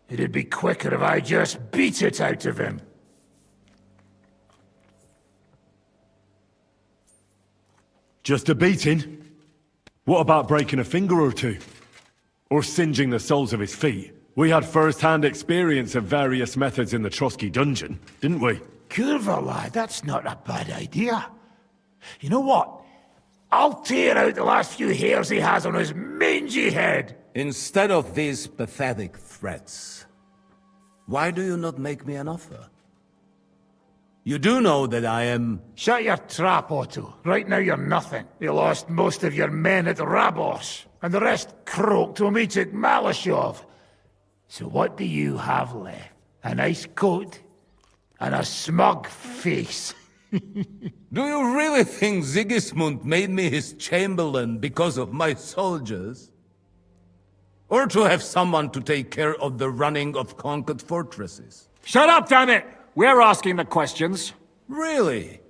It'd be quicker if I just beat it out of him. Just a beating? What about breaking a finger or two? Or singeing the soles of his feet? We had first-hand experience of various methods in the Trotsky dungeon, didn't we? Curva, lad, that's not a bad idea. You know what? I'll tear out the last few hairs he has on his mangy head. Instead of these pathetic threats, why do you not make me an offer? You do know that I am... Shut your trap, Otto. Right now you're nothing. You lost most of your men at Rabos, and the rest croaked when we took Malashov. So what do you have left? A nice coat? And a smug face? Do you really think Sigismund made me his chamberlain because of my soldiers? Or to have someone to take care of the running of conquered fortresses? Shut up, damn it! We're asking the questions. Really?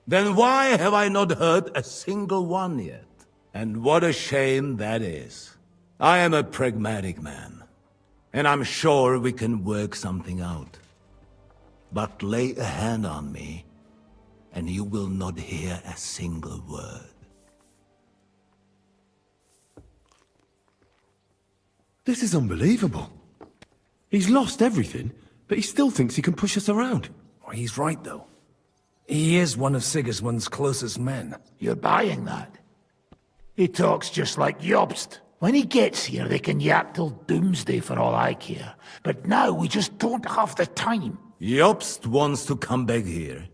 Then why have I not heard a single one yet? And what a shame that is. I am a pragmatic man, and I'm sure we can work something out. But lay a hand on me, and you will not hear a single word. This is unbelievable. He's lost everything, but he still thinks he can push us around. Well, he's right, though. He is one of Sigismund's closest men. You're buying that? He talks just like Jobst. When he gets here, they can yap till doomsday for all I care. But now we just don't have the time. Jobst wants to come back here.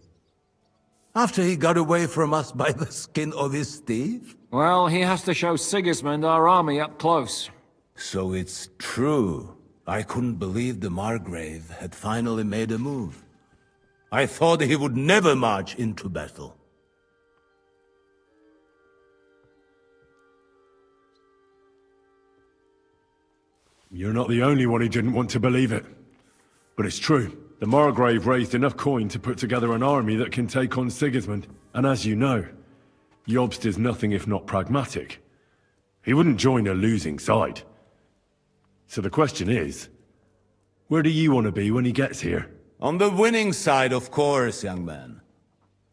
After he got away from us by the skin of his teeth? Well, he has to show Sigismund our army up close. So it's true. I couldn't believe the Margrave had finally made a move. I thought he would never march into battle. You're not the only one who didn't want to believe it. But it's true. The Margrave raised enough coin to put together an army that can take on Sigismund. And as you know, Jobst is nothing if not pragmatic. He wouldn't join a losing side. So the question is, where do you want to be when he gets here? On the winning side, of course, young man.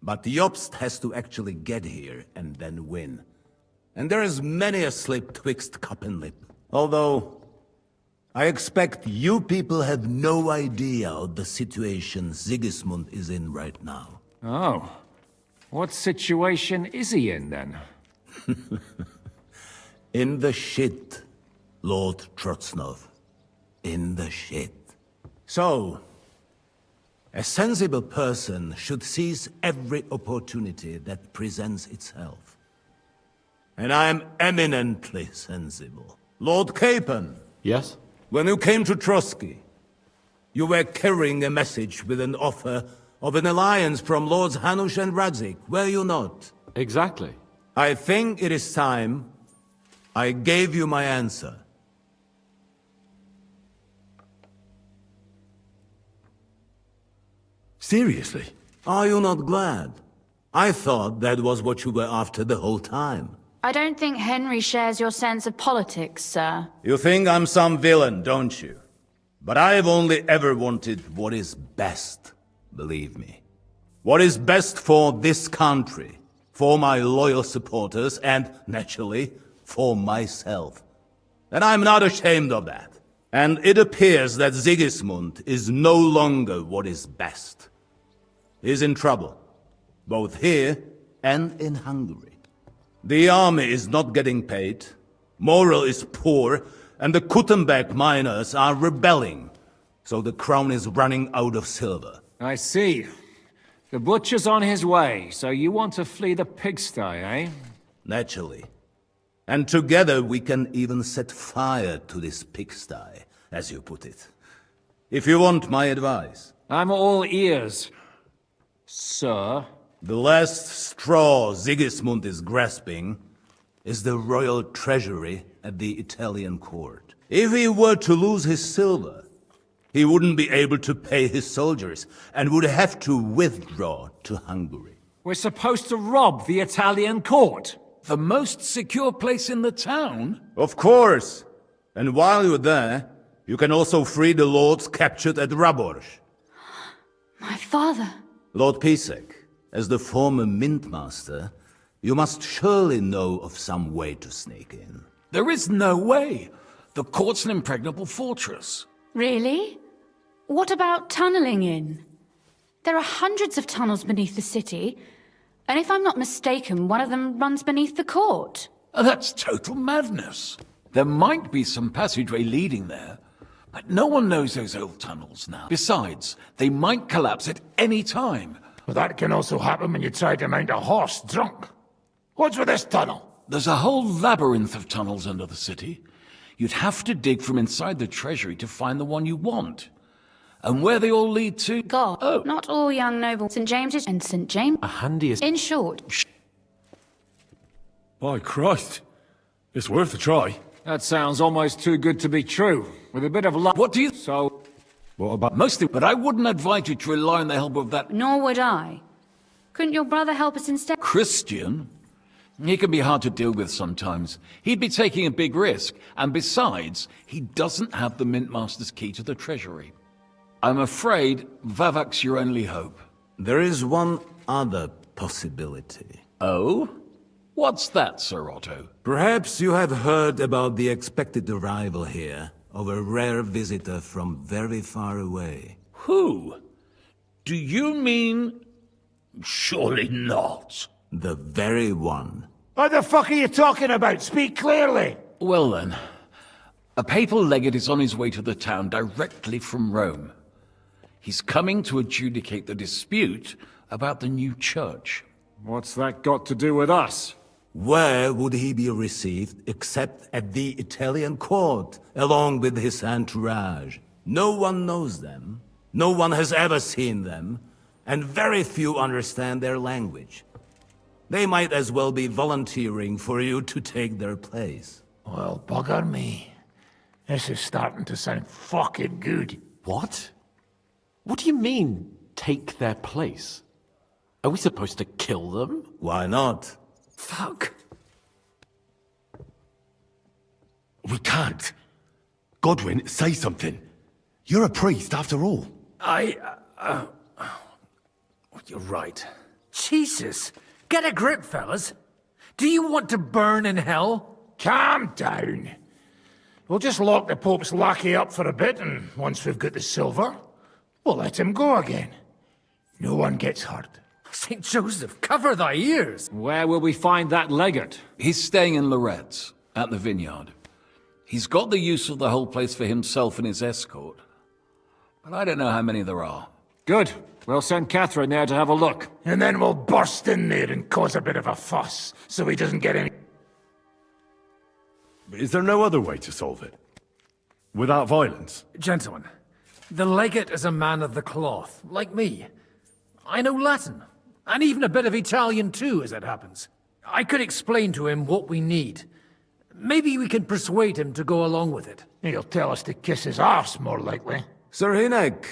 But Jobst has to actually get here and then win. And there is many a slip twixt cup and lip. Although, I expect you people have no idea of the situation Sigismund is in right now. Oh. What situation is he in, then? In the shit, Lord Trotsnov. In the shit. So, a sensible person should seize every opportunity that presents itself. And I am eminently sensible. Lord Capon. Yes? When you came to Trotsky, you were carrying a message with an offer of an alliance from Lords Hanush and Radzik, were you not? Exactly. I think it is time I gave you my answer. Seriously? Are you not glad? I thought that was what you were after the whole time. I don't think Henry shares your sense of politics, sir. You think I'm some villain, don't you? But I've only ever wanted what is best, believe me. What is best for this country, for my loyal supporters, and, naturally, for myself. And I'm not ashamed of that. And it appears that Sigismund is no longer what is best. He's in trouble, both here and in Hungary. The army is not getting paid, morale is poor, and the Kuttenberg miners are rebelling. So the crown is running out of silver. I see. The butcher's on his way, so you want to flee the pigsty, eh? Naturally. And together we can even set fire to this pigsty, as you put it. If you want my advice. I'm all ears, sir. The last straw Sigismund is grasping is the royal treasury at the Italian court. If he were to lose his silver, he wouldn't be able to pay his soldiers and would have to withdraw to Hungary. We're supposed to rob the Italian court. The most secure place in the town? Of course. And while you're there, You can also free the lords captured at Raborsh. My father. Lord Pisek, as the former Mintmaster, you must surely know of some way to sneak in. There is no way. The court's an impregnable fortress. Really? What about tunneling in? There are hundreds of tunnels beneath the city, and if I'm not mistaken, one of them runs beneath the court. That's total madness. There might be some passageway leading there, but no one knows those old tunnels now. Besides, they might collapse at any time. But that can also happen when you try to mount a horse drunk. What's with this tunnel? There's a whole labyrinth of tunnels under the city. You'd have to dig from inside the treasury to find the one you want. And where they all lead to... God, Oh. not all young nobles. St. James's and St. James. A handiest... In short, By Christ. It's worth a try. That sounds almost too good to be true. With a bit of luck. What do you... So, What about... Mostly, but I wouldn't advise you to rely on the help of that nor would I. Couldn't your brother help us instead? Christian. He can be hard to deal with sometimes. He'd be taking a big risk, and besides, he doesn't have the Mintmaster's key to the treasury. I'm afraid Vavak's your only hope. There is one other possibility. Oh? What's that, Sir Otto? Perhaps you have heard about the expected arrival here of a rare visitor from very far away. Who? Do you mean... Surely not. The very one. What the fuck are you talking about? Speak clearly. Well then, a papal legate is on his way to the town directly from Rome. He's coming to adjudicate the dispute about the new church. what's that got to do with us? Where would he be received except at the Italian court, along with his entourage? No one knows them, no one has ever seen them, and very few understand their language. They might as well be volunteering for you to take their place. Well, bugger me. This is starting to sound fucking good. What? What do you mean, take their place? Are we supposed to kill them? Why not? Fuck. We can't. Godwin, say something. You're a priest, after all. You're right. Jesus! Get a grip, fellas. Do you want to burn in hell? Calm down. We'll just lock the Pope's lackey up for a bit, and once we've got the silver, we'll let him go again. No one gets hurt. St. Joseph, cover thy ears! Where will we find that legate? He's staying in Loretz, at the vineyard. He's got the use of the whole place for himself and his escort. But I don't know how many there are. Good. We'll send Catherine there to have a look. And then we'll burst in there and cause a bit of a fuss, so he doesn't get any... Is there no other way to solve it? Without violence? Gentlemen, the legate is a man of the cloth, like me. I know Latin, and even a bit of Italian too, as it happens. I could explain to him what we need. Maybe we can persuade him to go along with it. He'll tell us to kiss his arse, more likely. Sir Hinek,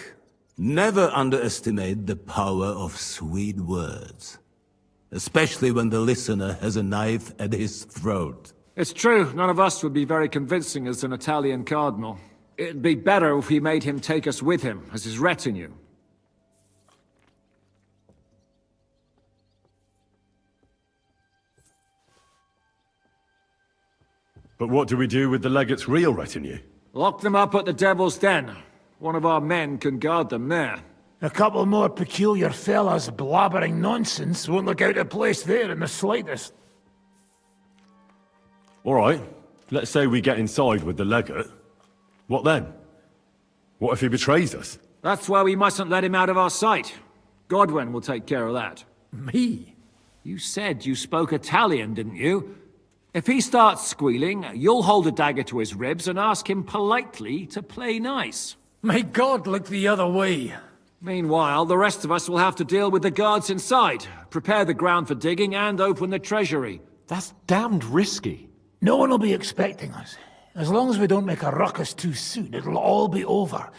never underestimate the power of sweet words. Especially when the listener has a knife at his throat. It's true, none of us would be very convincing as an Italian cardinal. It'd be better if we made him take us with him, as his retinue. But what do we do with the legate's real retinue? Lock them up at the Devil's Den. One of our men can guard them there. A couple more peculiar fellas blabbering nonsense won't look out of place there in the slightest. All right, let's say we get inside with the legate. What then? What if he betrays us? That's why we mustn't let him out of our sight. Godwin will take care of that. Me? You said you spoke Italian, didn't you? If he starts squealing, you'll hold a dagger to his ribs and ask him politely to play nice. May God look the other way. Meanwhile, the rest of us will have to deal with the guards inside, prepare the ground for digging, and open the treasury. That's damned risky. No one will be expecting us. As long as we don't make a ruckus too soon, it'll all be over.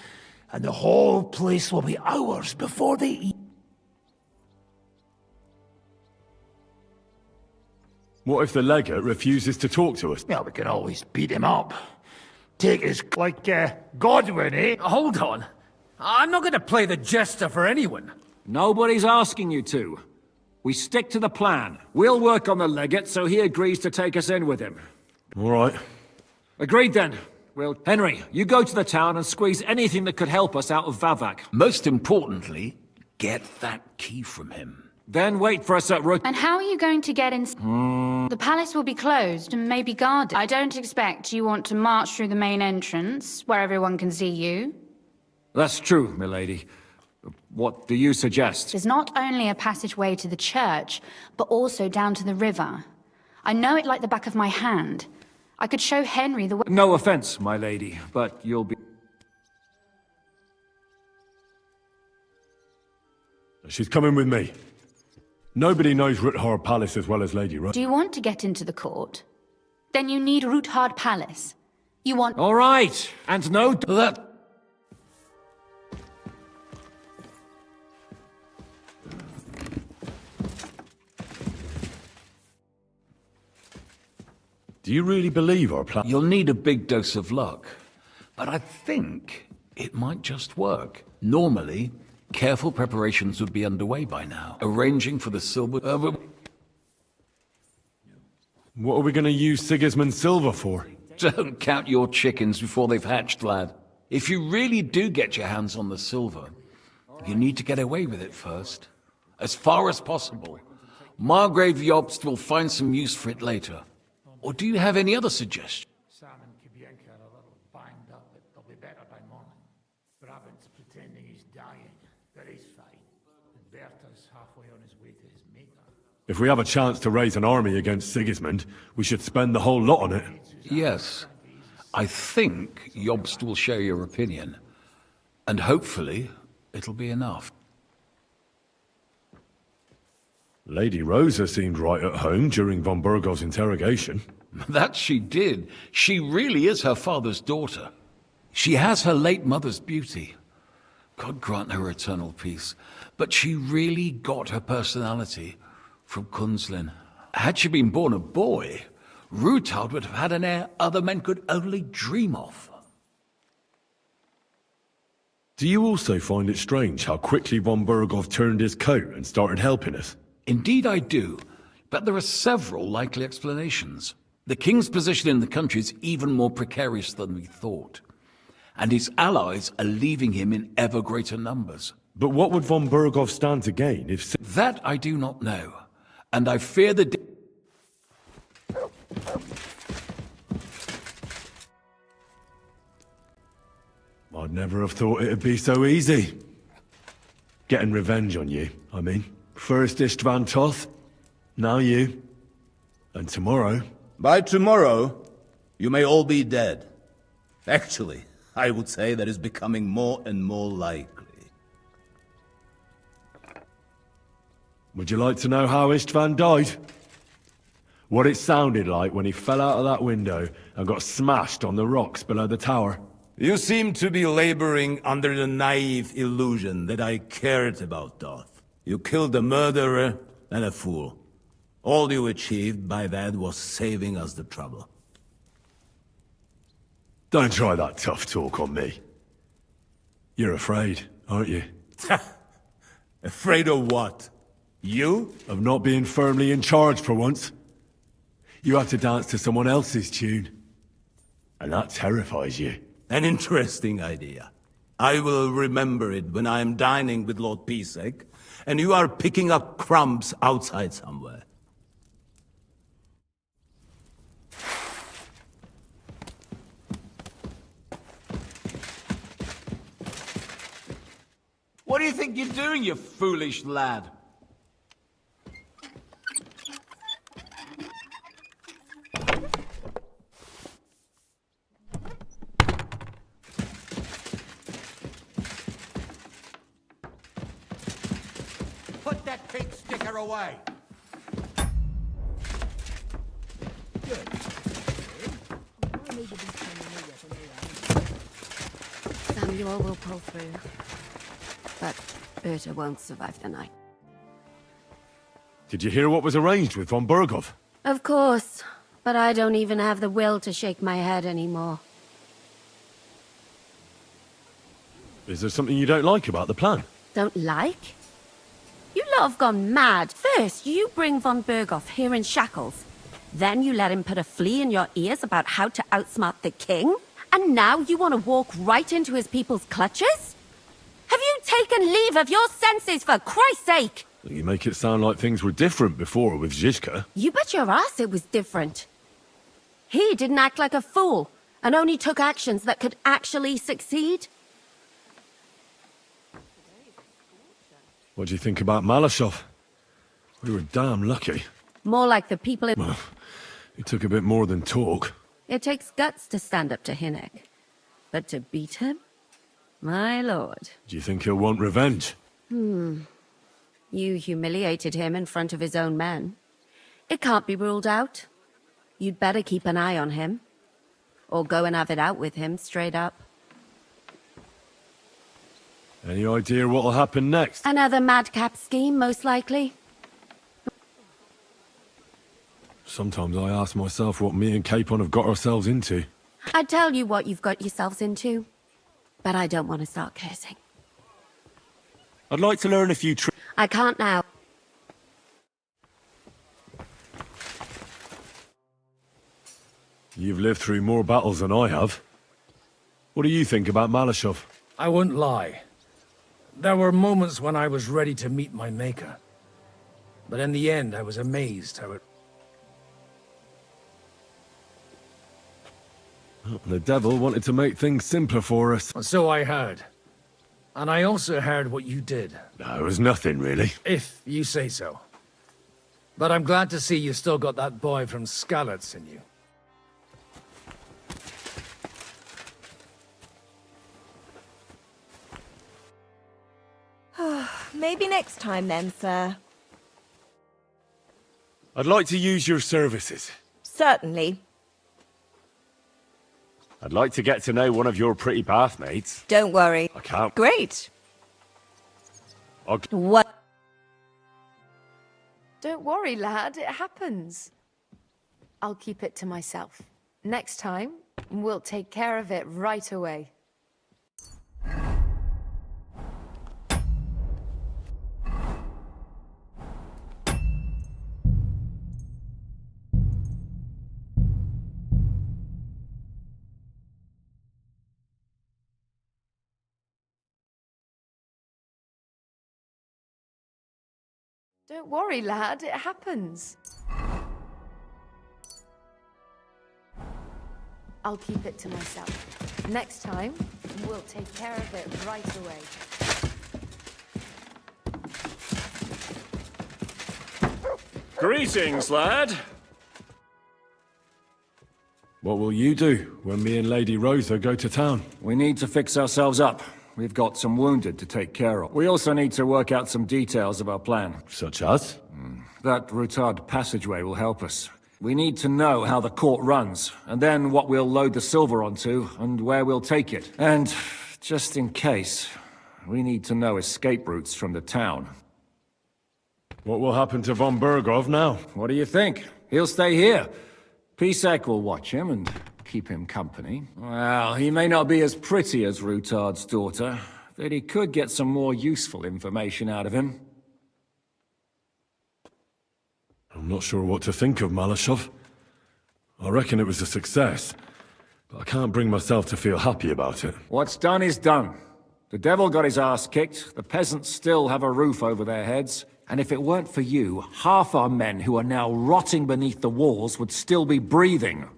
And the whole place will be ours before they eat. What if the legate refuses to talk to us? Well, we can always beat him up. Take his like Godwin, eh? Hold on. I'm not going to play the jester for anyone. Nobody's asking you to. We stick to the plan. We'll work on the legate so he agrees to take us in with him. All right. Agreed then. Well, Henry, you go to the town and squeeze anything that could help us out of Vavak. Most importantly, get that key from him. Then wait for us at And how are you going to get in? The palace will be closed and maybe guarded. I don't expect you want to march through the main entrance, where everyone can see you. That's true, milady. What do you suggest? There's not only a passageway to the church, but also down to the river. I know it like the back of my hand. I could show Henry the way. No offense, my lady, but you'll be... She's coming with me. Nobody knows Ruthard Palace as well as Lady Rose. Do you want to get into the court? Then you need Ruthard Palace. You want... All right, and no... That... Do you really believe our plan? You'll need a big dose of luck, but I think it might just work. Normally, careful preparations would be underway by now. Arranging for the silver... What are we going to use Sigismund's silver for? Don't count your chickens before they've hatched, lad. If you really do get your hands on the silver, you need to get away with it first. As far as possible. Margrave Jobst will find some use for it later. Or do you have any other suggestions? Sam and Kibienka are a little banged up, but they'll be better by morning. Brabant's pretending he's dying, but he's fine. And Berta's halfway on his way to his maker. If we have a chance to raise an army against Sigismund, we should spend the whole lot on it. Yes. I think Jobst will share your opinion. And hopefully, it'll be enough. Lady Rosa seemed right at home during von Burgov's interrogation. That she did. She really is her father's daughter. She has her late mother's beauty. God grant her eternal peace. But she really got her personality from Kunzlin. Had she been born a boy, Ruthard would have had an heir other men could only dream of. Do you also find it strange how quickly von Burgov turned his coat and started helping us? Indeed I do, but there are several likely explanations. The king's position in the country is even more precarious than we thought, and his allies are leaving him in ever greater numbers. But what would von Burgov stand to gain if... That I do not know, and I fear the... I'd never have thought it'd be so easy. Getting revenge on you, I mean. First Istvan Toth, now you. And tomorrow... By tomorrow, you may all be dead. Actually, I would say that is becoming more and more likely. Would you like to know how Istvan died? What it sounded like when he fell out of that window and got smashed on the rocks below the tower? You seem to be laboring under the naive illusion that I cared about Doth. You killed a murderer and a fool. All you achieved by that was saving us the trouble. Don't try that tough talk on me. You're afraid, aren't you? Afraid of what? You? Of not being firmly in charge for once. You have to dance to someone else's tune. And that terrifies you. An interesting idea. I will remember it when I am dining with Lord Pisek, and you are picking up crumbs outside somewhere. What do you think you're doing, you foolish lad? Put that pig sticker away! Samuel will pull through, but Berta won't survive the night. Did you hear what was arranged with von Burgov? Of course, but I don't even have the will to shake my head anymore. Is there something you don't like about the plan? Don't like? You lot have gone mad. First, you bring von Berghoff here in shackles. Then you let him put a flea in your ears about how to outsmart the king? And now you want to walk right into his people's clutches? Have you taken leave of your senses, for Christ's sake? You make it sound like things were different before with Zizka. You bet your ass it was different. He didn't act like a fool, and only took actions that could actually succeed. What do you think about Malashov? We were damn lucky. More like the people in... Well, it took a bit more than talk. It takes guts to stand up to Hinnek. But to beat him? My lord. Do you think he'll want revenge? You humiliated him in front of his own men. It can't be ruled out. You'd better keep an eye on him. Or go and have it out with him, straight up. Any idea what'll happen next? Another madcap scheme, most likely. Sometimes I ask myself what me and Capon have got ourselves into. I tell you what you've got yourselves into. But I don't want to start cursing. I'd like to learn a few tricks. I can't now. You've lived through more battles than I have. What do you think about Malashov? I won't lie. There were moments when I was ready to meet my maker. But in the end, I was amazed how it... The devil wanted to make things simpler for us. So I heard. And I also heard what you did. No, it was nothing, really. If you say so. But I'm glad to see you still got that boy from Skalitz in you. Maybe next time then, sir. I'd like to use your services. Certainly. I'd like to get to know one of your pretty bathmates. Don't worry. I can't. Great. I'll... What? Don't worry, lad. It happens. I'll keep it to myself. Next time, we'll take care of it right away. Don't worry, lad. It happens. I'll keep it to myself. Next time, we'll take care of it right away. Greetings, lad. What will you do when me and Lady Rosa go to town? We need to fix ourselves up. We've got some wounded to take care of. We also need to work out some details of our plan. Such as? That retard passageway will help us. We need to know how the court runs, and then what we'll load the silver onto, and where we'll take it. And, just in case, we need to know escape routes from the town. What will happen to von Berghoff now? What do you think? He'll stay here. Pisek will watch him and keep him company. Well, he may not be as pretty as Rutard's daughter, but he could get some more useful information out of him. I'm not sure what to think of Malashov. I reckon it was a success, but I can't bring myself to feel happy about it. What's done is done. The devil got his ass kicked, the peasants still have a roof over their heads, and if it weren't for you, half our men who are now rotting beneath the walls would still be breathing.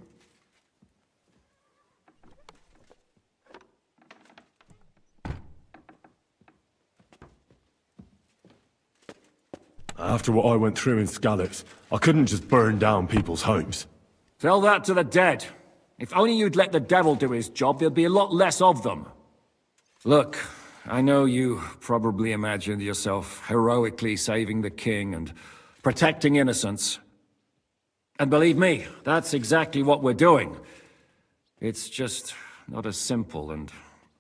After what I went through in Skalitz, I couldn't just burn down people's homes. Tell that to the dead. If only you'd let the devil do his job, there'd be a lot less of them. Look, I know you probably imagined yourself heroically saving the king and protecting innocents. And believe me, that's exactly what we're doing. It's just not as simple and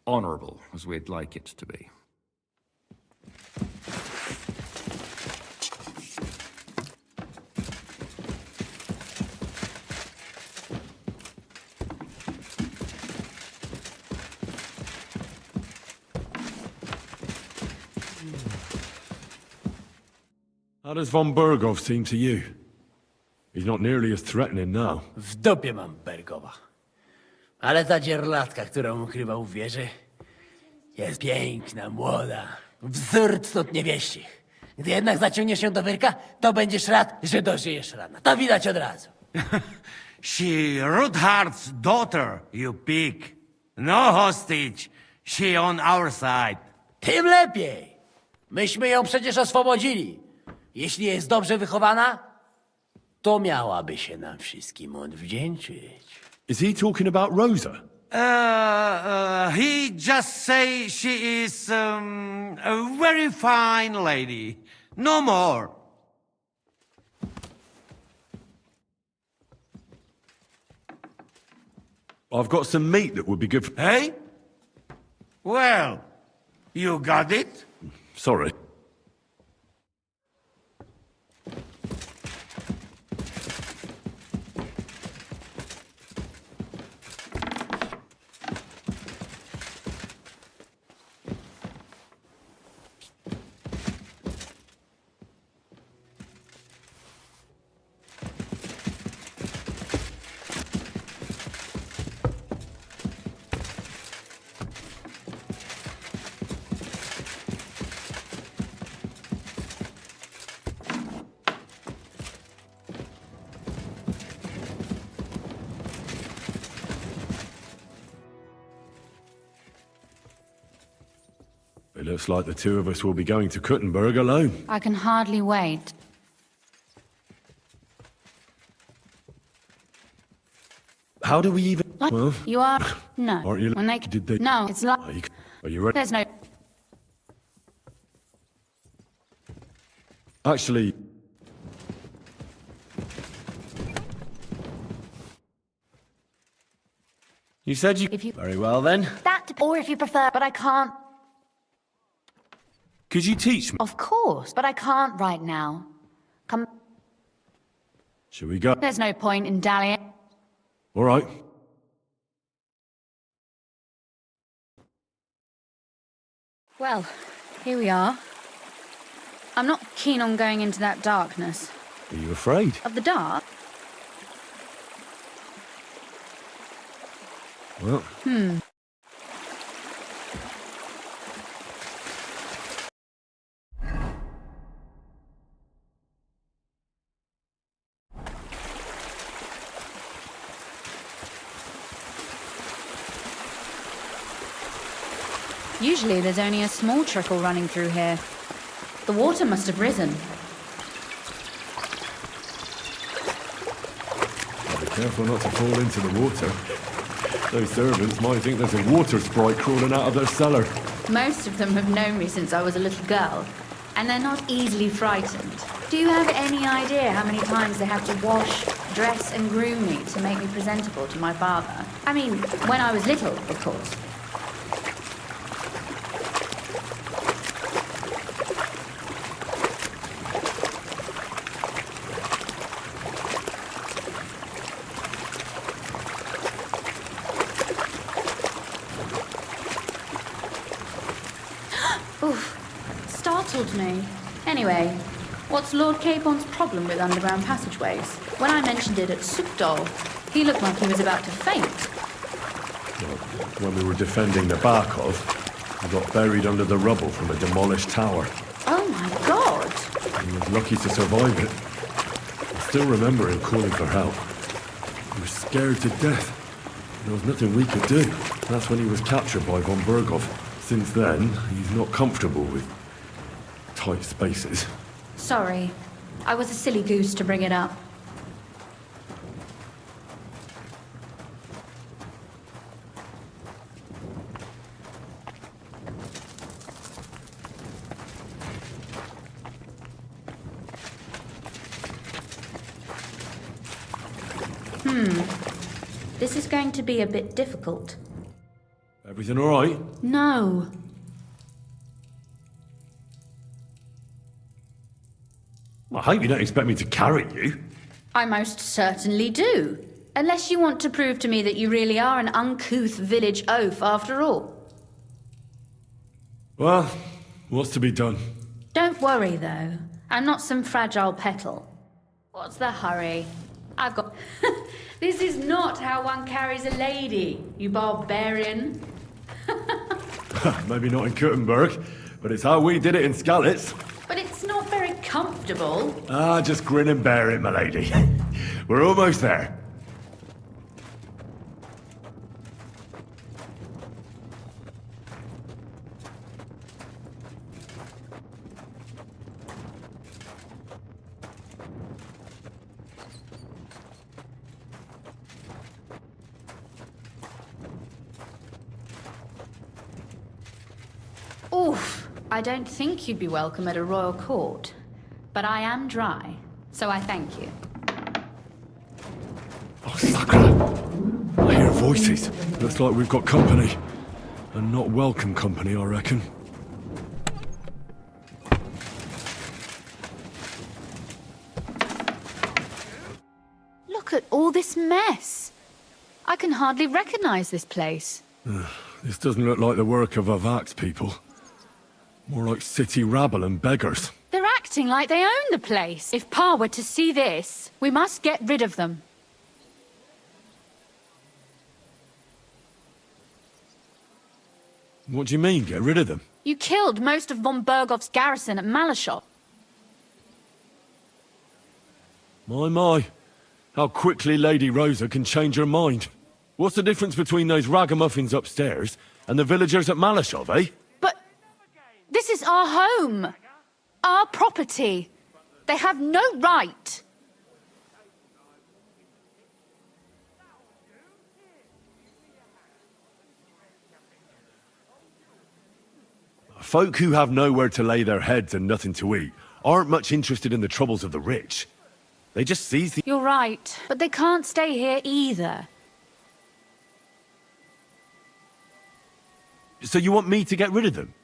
honorable as we'd like it to be. How does von Bergov seem to you? He's not nearly as threatening now. W dupie mam Bergowa. Ale ta dzierlatka, którą ukrywał w wieży, jest piękna, młoda. Wzór cnót niewieścich. Gdy jednak zaciągniesz się do wyrka, to będziesz rad, że dożyjesz rana. To widać od razu. She Rudhard's daughter, you pig. No hostage. She on our side. Tym lepiej. Myśmy ją przecież oswobodzili. Jeśli jest dobrze wychowana, to miałaby się nam wszystkim odwdzięczyć. Is he talking about Rosa? He just say she is a very fine lady. No more. I've got some meat that would be good for... Hey? Well, you got it? Sorry. It looks like the two of us will be going to Kuttenberg alone. I can hardly wait. How do we even... Like, Well, you are... No. aren't you... When they... Did they... No, it's like... Are you ready? There's no... Actually... You said you... If you... Very well then. That, or if you prefer, but I can't... Could you teach me? Of course, but I can't right now. Come... Shall we go? There's no point in dallying. All right. Well, here we are. I'm not keen on going into that darkness. Are you afraid? Of the dark? Well... Usually there's only a small trickle running through here. The water must have risen. Be careful not to fall into the water. Those servants might think there's a water sprite crawling out of their cellar. Most of them have known me since I was a little girl, and they're not easily frightened. Do you have any idea how many times they have to wash, dress and groom me to make me presentable to my father? I mean, when I was little, of course. Startled me. Anyway, what's Lord Capon's problem with underground passageways? When I mentioned it at Sukdol, he looked like he was about to faint. When we were defending the Barkov, we got buried under the rubble from a demolished tower. Oh my god! He was lucky to survive it. I still remember him calling for help. He was scared to death. There was nothing we could do. That's when he was captured by von Bergov. Since then, he's not comfortable with tight spaces. Sorry. I was a silly goose to bring it up. This is going to be a bit difficult. Everything all right? No. I hope you don't expect me to carry you. I most certainly do. Unless you want to prove to me that you really are an uncouth village oaf after all. Well, what's to be done? Don't worry, though. I'm not some fragile petal. What's the hurry? I've got... This is not how one carries a lady, you barbarian. Maybe not in Kuttenberg, but it's how we did it in Skalitz. But it's not very comfortable. Ah, just grin and bear it, my lady. We're almost there. Oof, I don't think you'd be welcome at a royal court. But I am dry, so I thank you. Oh, Sakura! I hear voices. Looks like we've got company. And not welcome company, I reckon. Look at all this mess. I can hardly recognize this place. This doesn't look like the work of Avak's people. More like city rabble and beggars. They're acting like they own the place. If Pa were to see this, we must get rid of them. What do you mean, get rid of them? You killed most of von Bergov's garrison at Malashov. My. How quickly Lady Rosa can change her mind. What's the difference between those ragamuffins upstairs and the villagers at Malashov, eh? But this is our home. Our property. They have no right. Folk who have nowhere to lay their heads and nothing to eat aren't much interested in the troubles of the rich. They just seize the... You're right, but they can't stay here either. So you want me to get rid of them?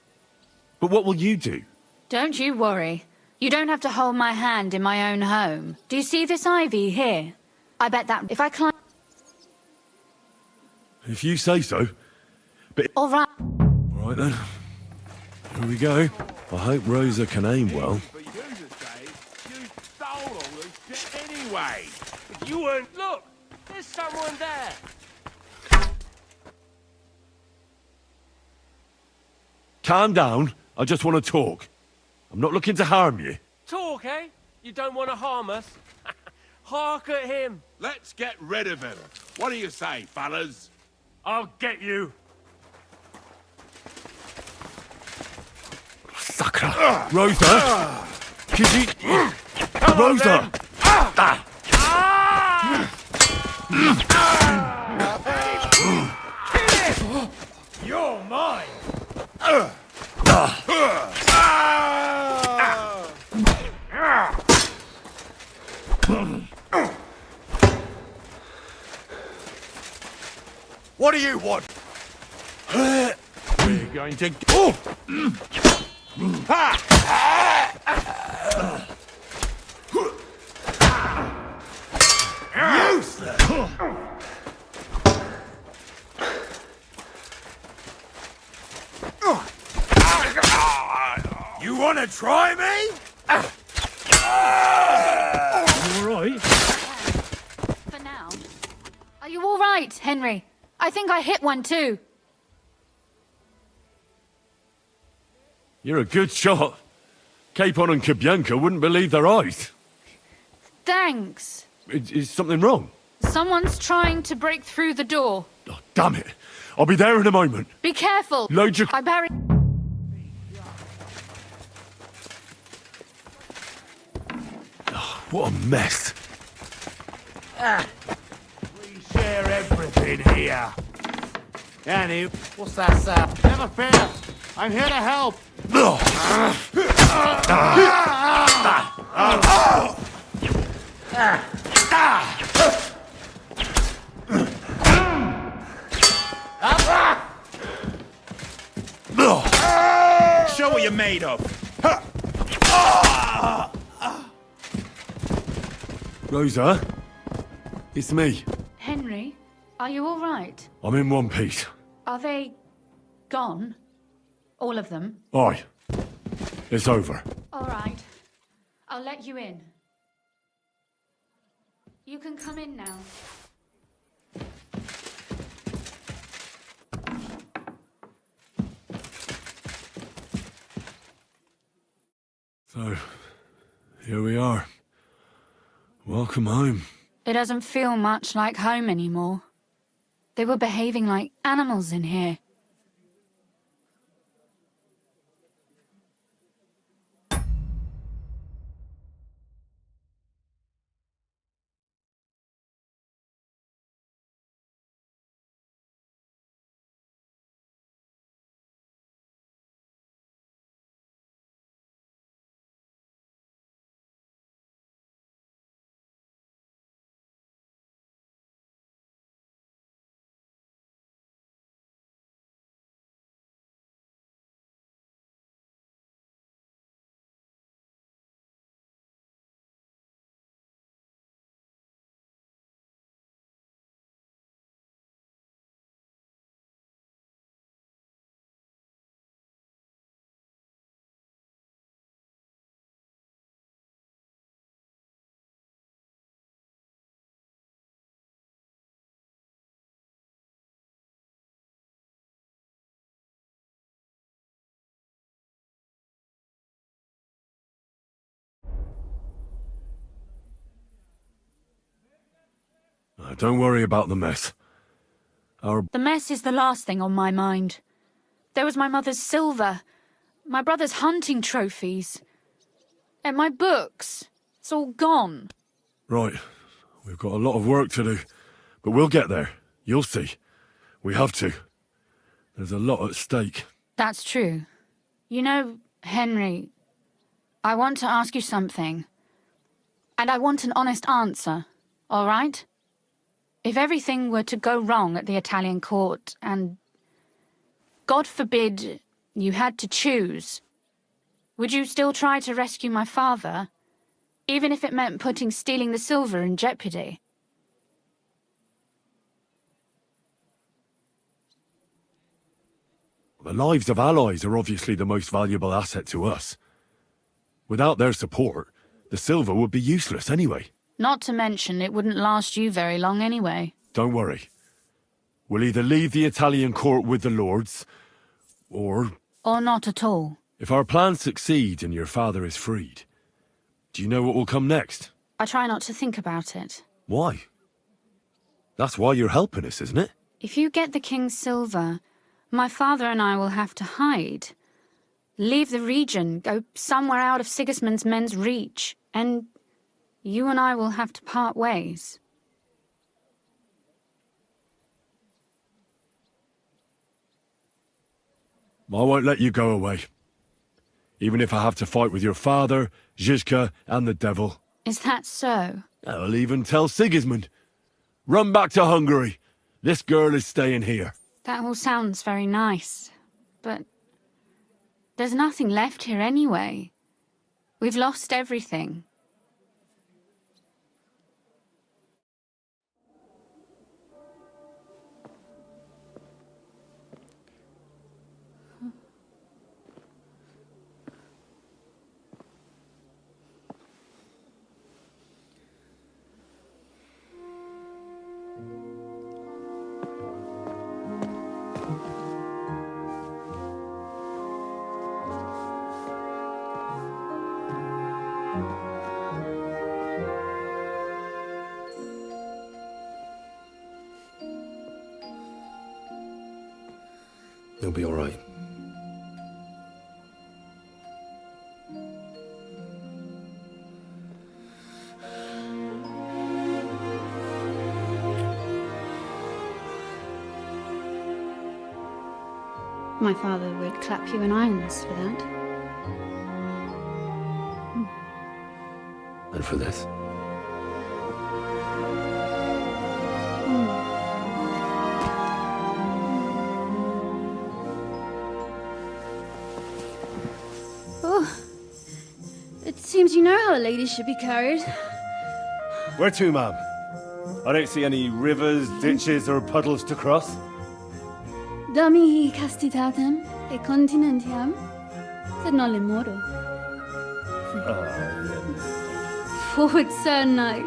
But what will you do? Don't you worry. You don't have to hold my hand in my own home. Do you see this ivy here? I bet that if I climb... If you say so. But... All right. All right then. Here we go. I hope Rosa can aim well. Anyway, if you weren't... Look, there's someone there. Calm down. I just want to talk. I'm not looking to harm you. Talk, eh? You don't want to harm us? Hark at him. Let's get rid of him. What do you say, fellas? I'll get you. Sakura! Rosa! Could you... Rosa! You're mine! What do you want? We're going to... Useless! You want to try me? You all right? For now. Are you all right, Henry? I think I hit one too. You're a good shot. Capon and Kabianka wouldn't believe their eyes. Thanks. Is something wrong? Someone's trying to break through the door. Oh, damn it. I'll be there in a moment. Be careful. Load your... I buried... What a mess. We share everything here. Annie, what's that, sir? Never fear. I'm here to help. Show what you're made of. Rosa? It's me. Henry, are you all right? I'm in one piece. Are they gone? All of them? Aye. It's over. All right. I'll let you in. You can come in now. So, here we are. Welcome home. It doesn't feel much like home anymore. They were behaving like animals in here. Don't worry about the mess. The mess is the last thing on my mind. There was my mother's silver, my brother's hunting trophies, and my books. It's all gone. Right. We've got a lot of work to do. But we'll get there. You'll see. We have to. There's a lot at stake. That's true. You know, Henry, I want to ask you something. And I want an honest answer, all right? If everything were to go wrong at the Italian court and, God forbid, you had to choose, would you still try to rescue my father, even if it meant putting stealing the silver in jeopardy? The lives of allies are obviously the most valuable asset to us. Without their support, the silver would be useless anyway. Not to mention, it wouldn't last you very long anyway. Don't worry. We'll either leave the Italian court with the lords, or... Or not at all. If our plan succeeds and your father is freed, do you know what will come next? I try not to think about it. Why? That's why you're helping us, isn't it? If you get the king's silver, my father and I will have to hide. Leave the region, go somewhere out of Sigismund's men's reach, and you and I will have to part ways. I won't let you go away. Even if I have to fight with your father, Zizka, and the devil. Is that so? I'll even tell Sigismund. Run back to Hungary. This girl is staying here. That all sounds very nice, but there's nothing left here anyway. We've lost everything. You'll be all right. My father would clap you in irons for that. And for this? Oh, it seems you know how a lady should be carried. Where to, ma'am? I don't see any rivers, ditches, or puddles to cross. Dami castitatem e continentiam, sed non le moro. Forward, Sir Knight.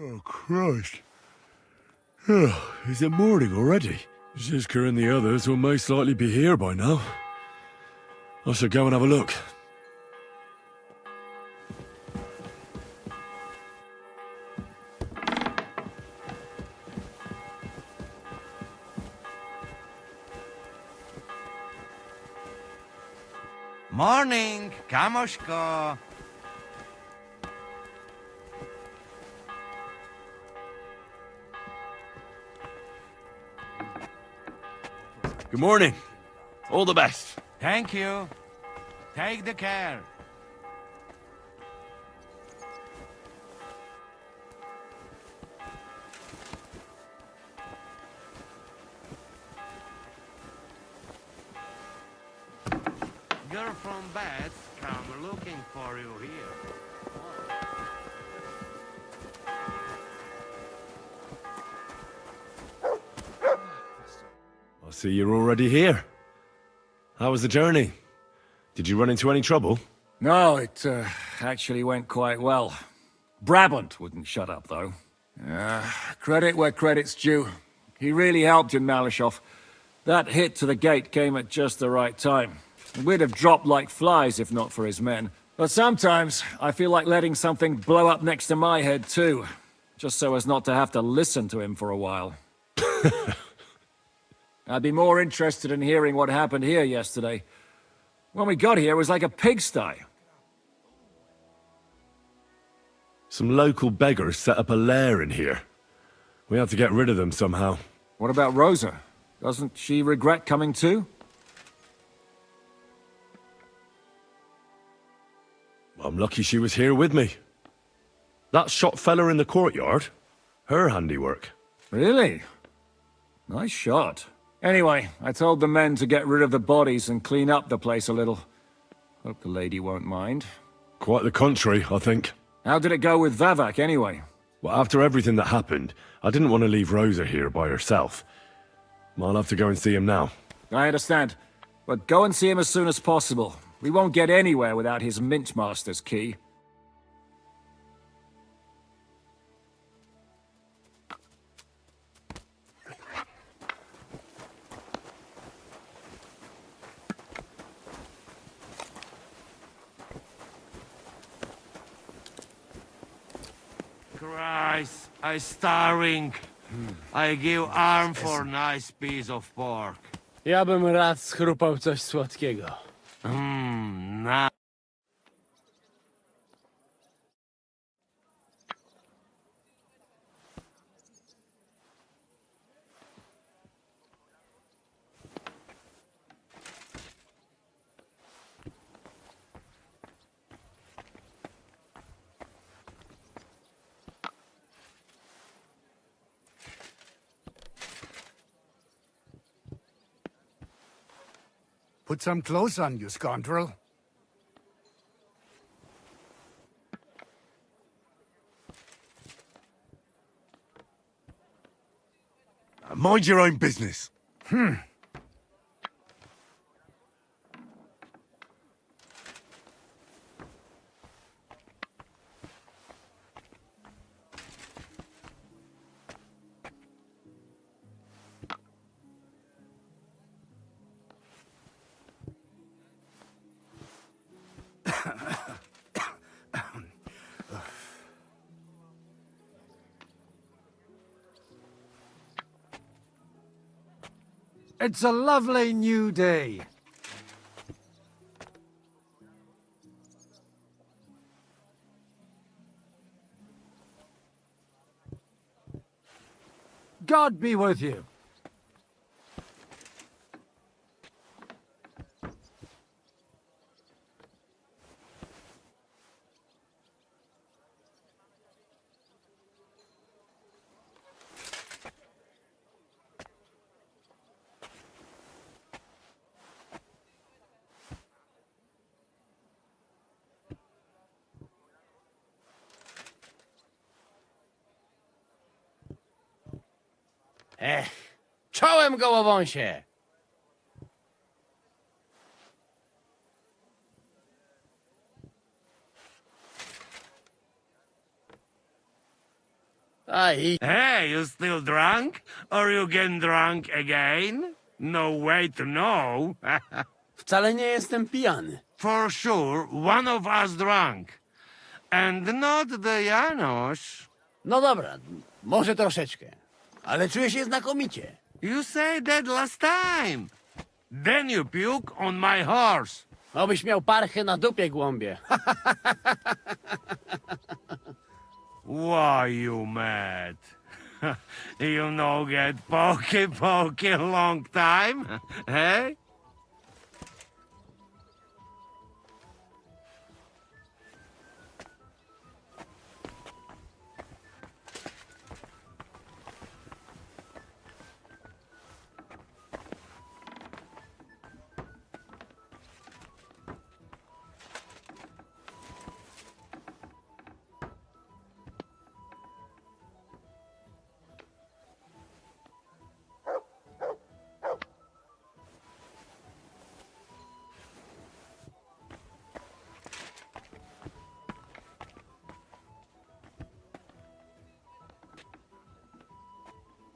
Oh, Christ. Oh, is it morning already? Zizka and the others will most likely be here by now. I should go and have a look. Morning, Kamoshko. Good morning. All the best. Thank you. Take the care. Girl from Beth come looking for you here. I see you're already here. How was the journey? Did you run into any trouble? No, it actually went quite well. Brabant wouldn't shut up, though. Credit where credit's due. He really helped in Malishov. That hit to the gate came at just the right time. We'd have dropped like flies if not for his men. But sometimes, I feel like letting something blow up next to my head too. Just so as not to have to listen to him for a while. I'd be more interested in hearing what happened here yesterday. When we got here, it was like a pigsty. Some local beggars set up a lair in here. We had to get rid of them somehow. What about Rosa? Doesn't she regret coming too? I'm lucky she was here with me. That shot fella in the courtyard, her handiwork. Really? Nice shot. Anyway, I told the men to get rid of the bodies and clean up the place a little. Hope the lady won't mind. Quite the contrary, I think. How did it go with Vavak, anyway? Well, after everything that happened, I didn't want to leave Rosa here by herself. I'll have to go and see him now. I understand. But go and see him as soon as possible. We won't get anywhere without his Mint Master's key. Christ, I starving. I give arm for nice piece of pork. Ja bym rád schrupał coś słodkiego. Na. Put some clothes on, you scoundrel. Mind your own business. It's a lovely new day. God be with you. Czołem gołowąsie! Hey, you still drunk? Or you getting drunk again? No way to know. Wcale nie jestem pijany. For sure, one of us drunk. And not the Janos. No dobra, może troszeczkę. Ale czuję się znakomicie. You said that last time. Then you puke on my horse. Obyś miał parchę na dupie, głąbie. Why you mad? You no get pokey long time, hey?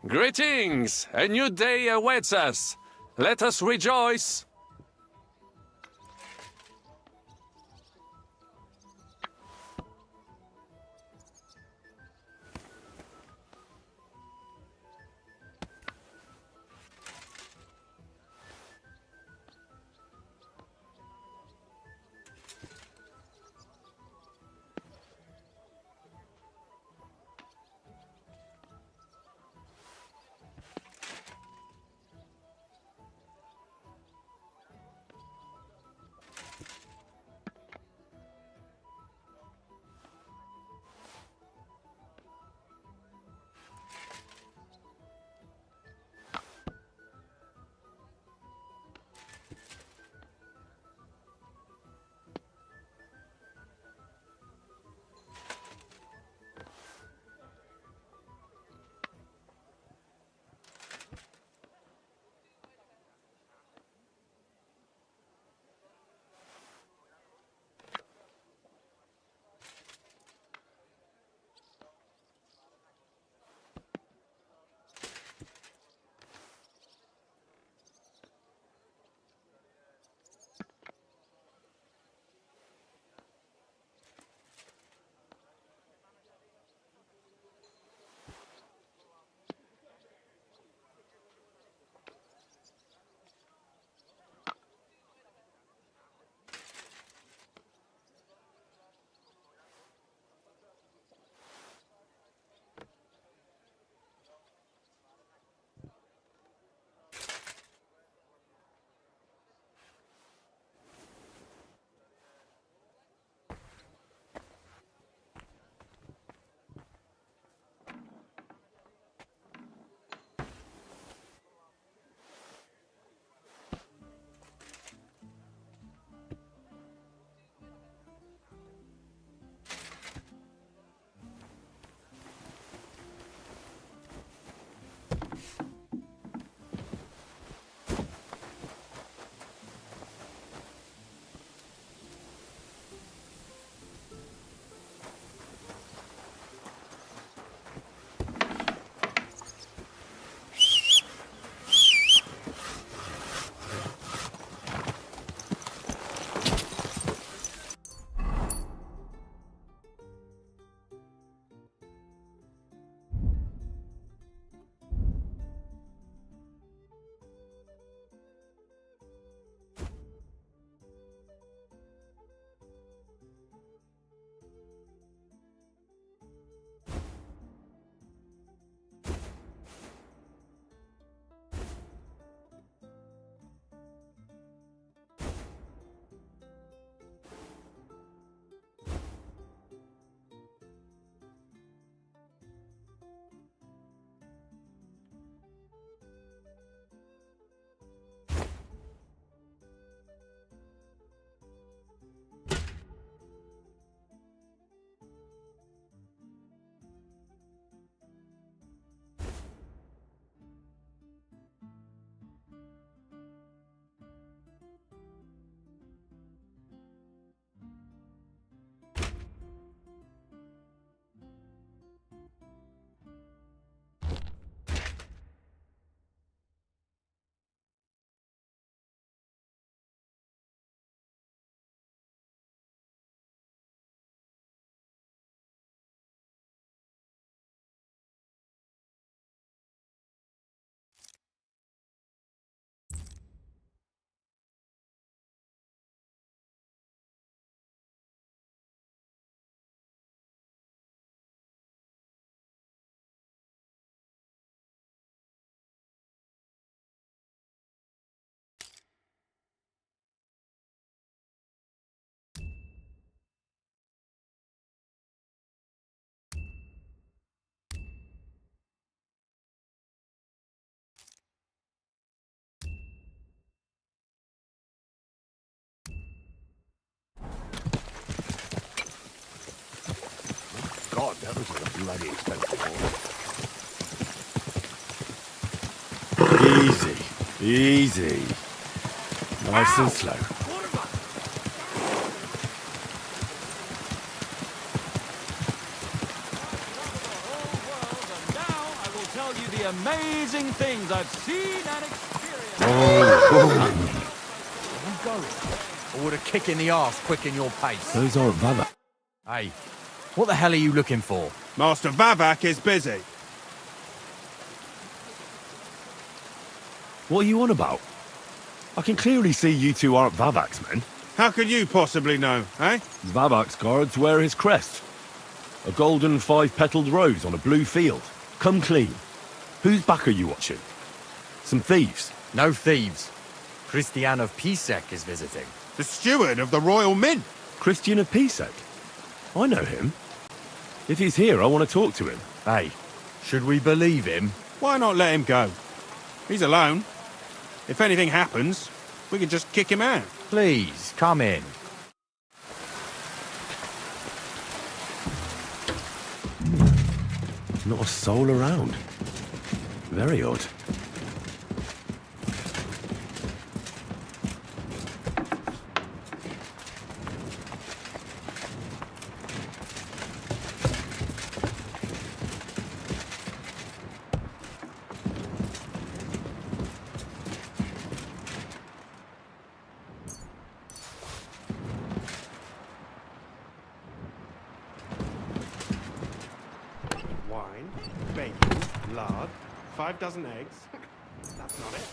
Greetings! A new day awaits us. Let us rejoice. This is a bloody expensive Easy. Easy. Nice and slow. Tell you the amazing things I've seen and experienced. I'm going. Or would a kick in the arse quicken your pace? Those aren't Vava. Hey, what the hell are you looking for? Master Vavak is busy. What are you on about? I can clearly see you two aren't Vavak's men. How could you possibly know, eh? Vavak's guards wear his crest. A golden five-petaled rose on a blue field. Come clean. Whose back are you watching? Some thieves? No thieves. Christian of Pisek is visiting. The steward of the Royal Mint. Christian of Pisek? I know him. If he's here, I want to talk to him. Hey, should we believe him? Why not let him go? He's alone. If anything happens, we can just kick him out. Please, come in. Not a soul around. Very odd. Wine, bacon, lard, 5 dozen eggs. That's not it.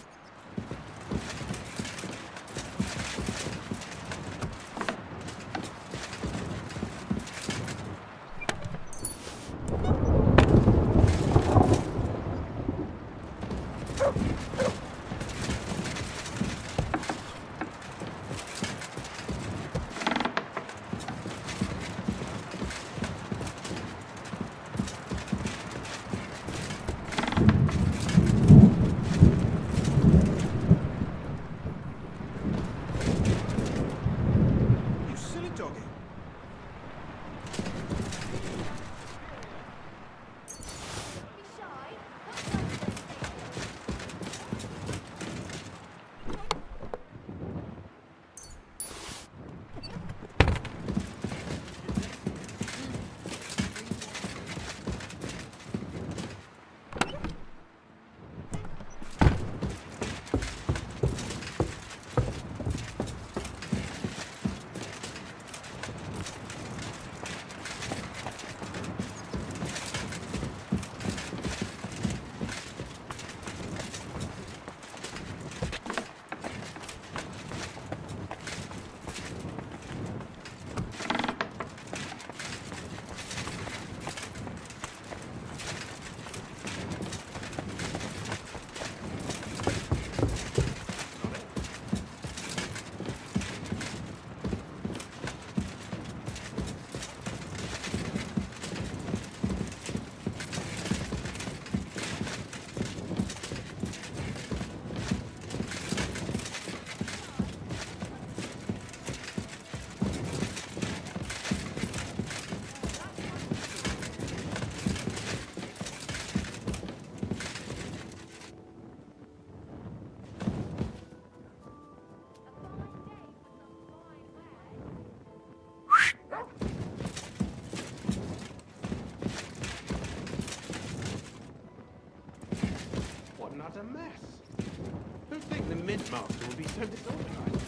What a mess. Who'd think the Mint Master would be so disorganized?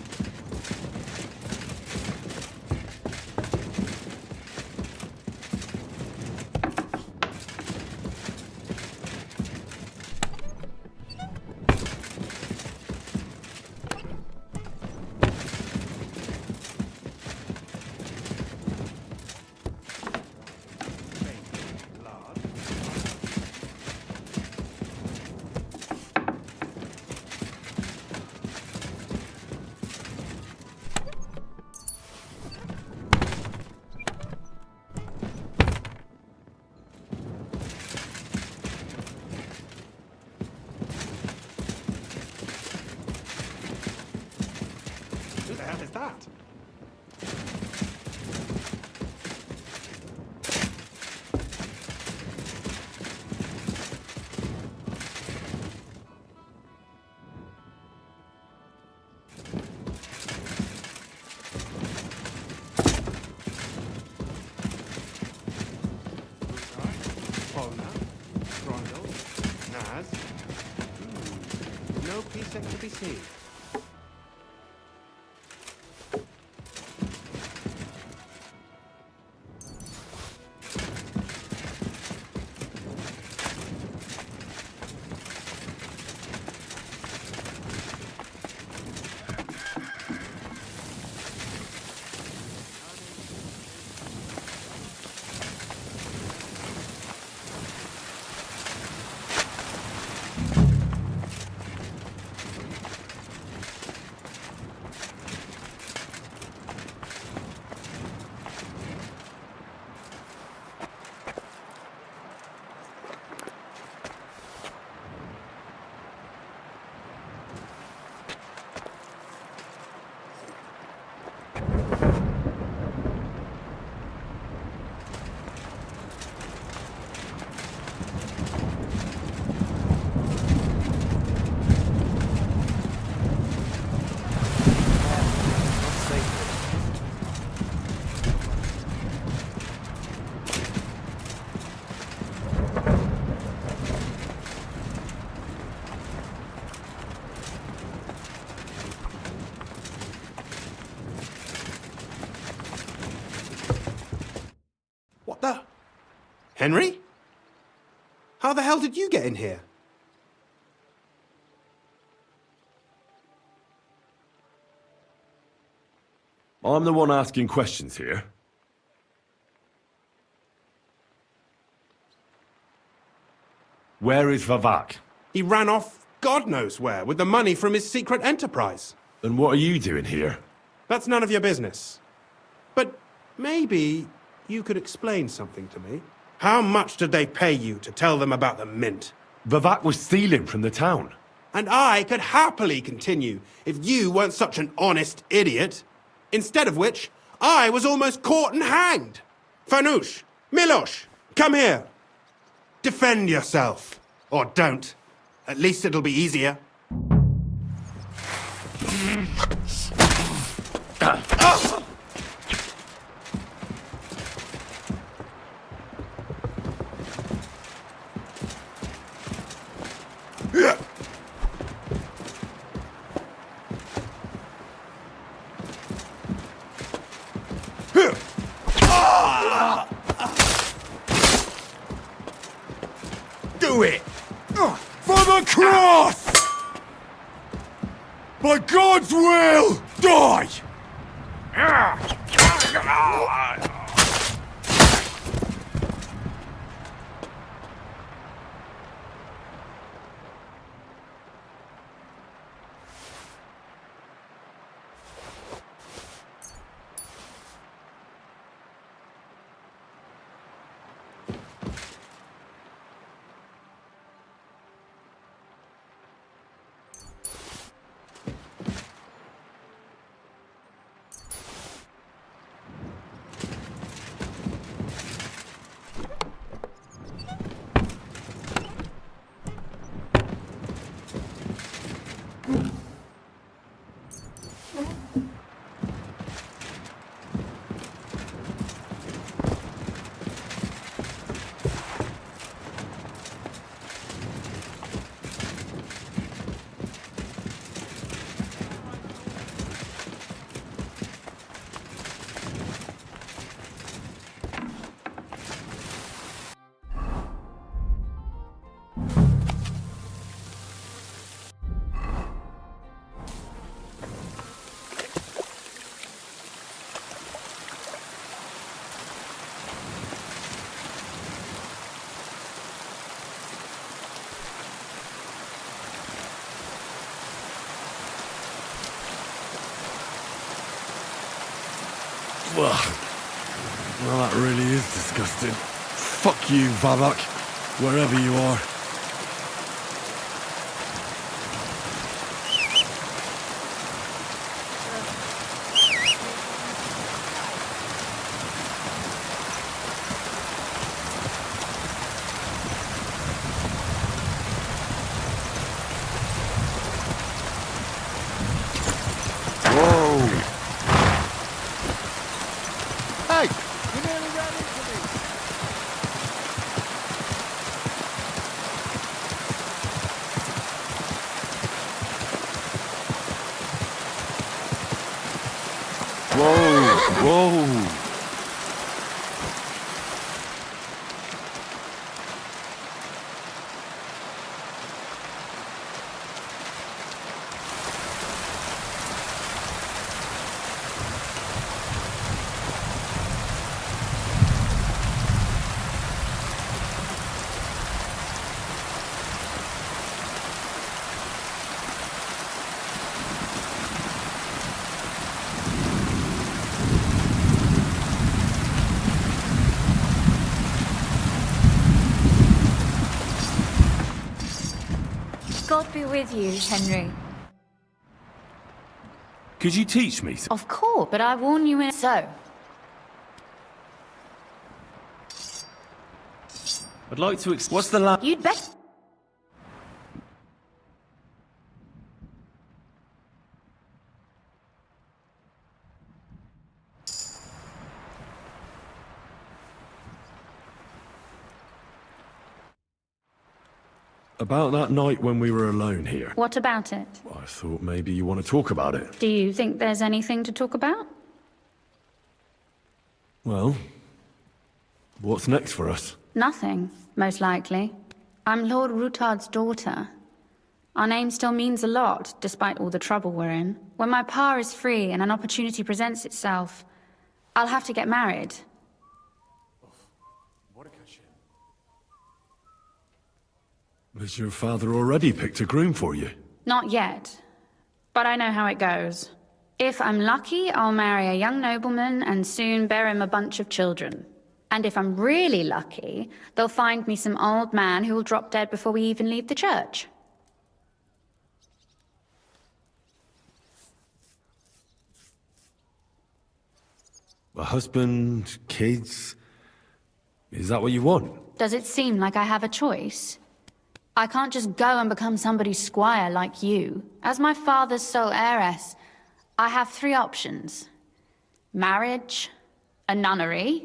decent to be seen. What the? Henry? How the hell did you get in here? I'm the one asking questions here. Where is Vavak? He ran off God knows where with the money from his secret enterprise. And what are you doing here? That's none of your business. But maybe you could explain something to me. How much did they pay you to tell them about the mint? Vavak was stealing from the town. And I could happily continue if you weren't such an honest idiot. Instead of which, I was almost caught and hanged. Fanush, Milosh, come here. Defend yourself. Or don't. At least it'll be easier. Do it! For the cross! By God's will, die! Well, that really is disgusting. Fuck you, Vavak, wherever you are. Whoa! God be with you, Henry. Could you teach me? Of course, but I warn you in so. I'd like to what's the last... You'd bet. About that night when we were alone here. What about it? I thought maybe you want to talk about it. Do you think there's anything to talk about? Well, what's next for us? Nothing, most likely. I'm Lord Rutard's daughter. Our name still means a lot, despite all the trouble we're in. When my pa is free and an opportunity presents itself, I'll have to get married. Has your father already picked a groom for you? Not yet, but I know how it goes. If I'm lucky, I'll marry a young nobleman and soon bear him a bunch of children. And if I'm really lucky, they'll find me some old man who will drop dead before we even leave the church. A husband, kids... Is that what you want? Does it seem like I have a choice? I can't just go and become somebody's squire like you. As my father's sole heiress, I have 3 options. Marriage, a nunnery,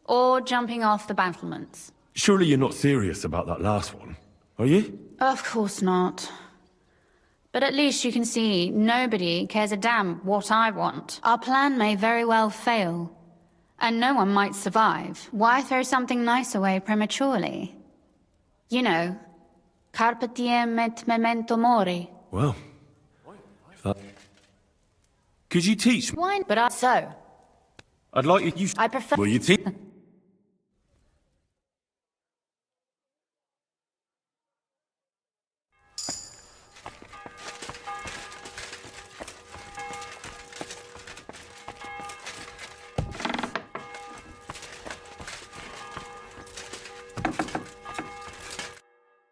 or jumping off the battlements. Surely you're not serious about that last one, are you? Of course not. But at least you can see nobody cares a damn what I want. Our plan may very well fail, and no one might survive. Why throw something nice away prematurely? You know, carpe diem et memento mori. Well, if that... Could you teach me? Why? But so. I'd like you... I prefer... Will you teach...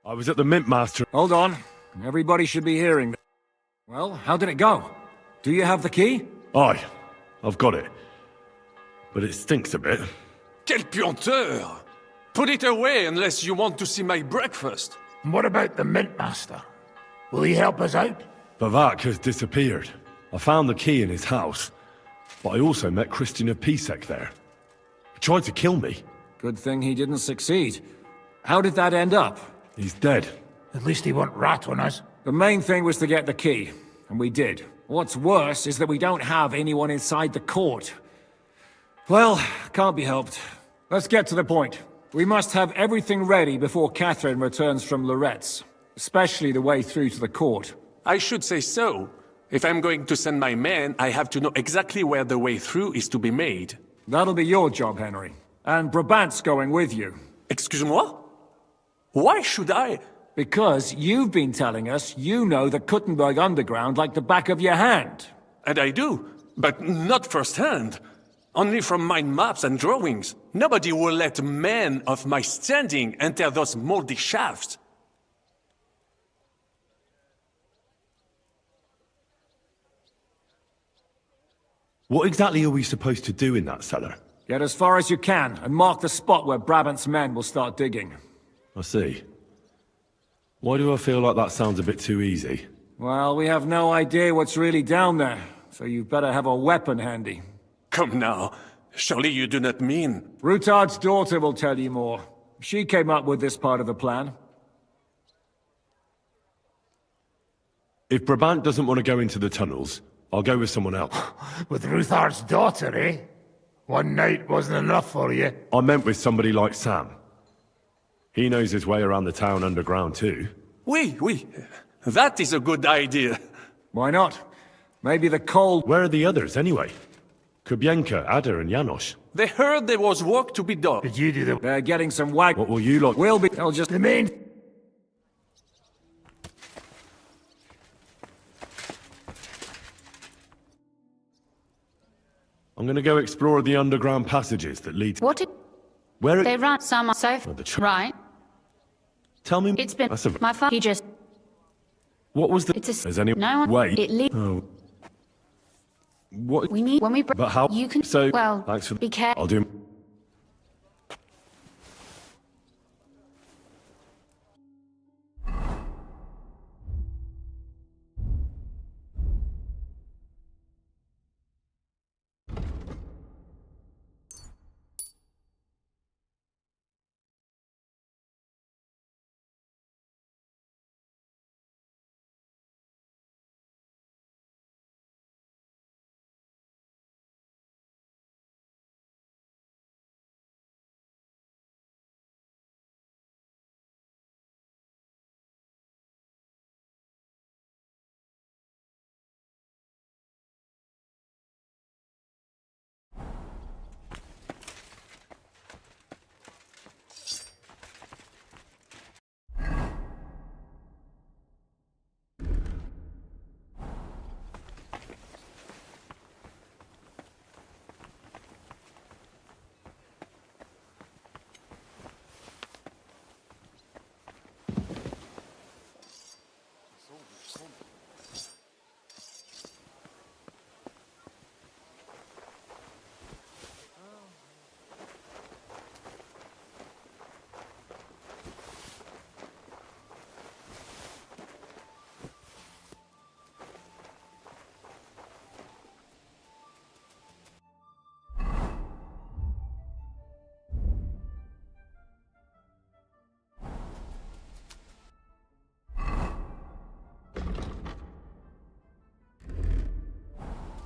I was at the Mint Master. Hold on. Everybody should be hearing. Well, how did it go? Do you have the key? Aye, I've got it. But it stinks a bit. Quelle puanteur! Put it away unless you want to see my breakfast. What about the Mint Master? Will he help us out? Vavak has disappeared. I found the key in his house. But I also met Christina Pisek there. He tried to kill me. Good thing he didn't succeed. How did that end up? He's dead. At least he won't rat on us. The main thing was to get the key, and we did. What's worse is that we don't have anyone inside the court. Well, can't be helped. Let's get to the point. We must have everything ready before Catherine returns from Loretz, especially the way through to the court. I should say so. If I'm going to send my men, I have to know exactly where the way through is to be made. That'll be your job, Henry. And Brabant's going with you. Excuse-moi? Why should I? Because you've been telling us you know the Kuttenberg underground like the back of your hand. And I do, but not firsthand. Only from mind maps and drawings. Nobody will let men of my standing enter those moldy shafts. What exactly are we supposed to do in that cellar? Get as far as you can, and mark the spot where Brabant's men will start digging. I see. Why do I feel like that sounds a bit too easy? Well, we have no idea what's really down there, so you better have a weapon handy. Come now. Surely you do not mean... Rutard's daughter will tell you more. She came up with this part of the plan. If Brabant doesn't want to go into the tunnels, I'll go with someone else. With Rutard's daughter, eh? One night wasn't enough for you. I meant with somebody like Sam. He knows his way around the town underground too. Oui. That is a good idea. Why not? Maybe the cold... Where are the others, anyway? Kubienka, Adder, and Janos. They heard there was work to be done. Did you do the... They're getting some wag... What will you lot... We'll be... I'll just... The main... I'm gonna go explore the underground passages that lead... What did Where... they run some so right? Tell me... It's been That's a... my father. He just... What was the... It's a... There's any... No one... Wait. It leads... Oh. What... We need... When we... But how... You can... So... Well... Thanks for... Be careful. I'll do...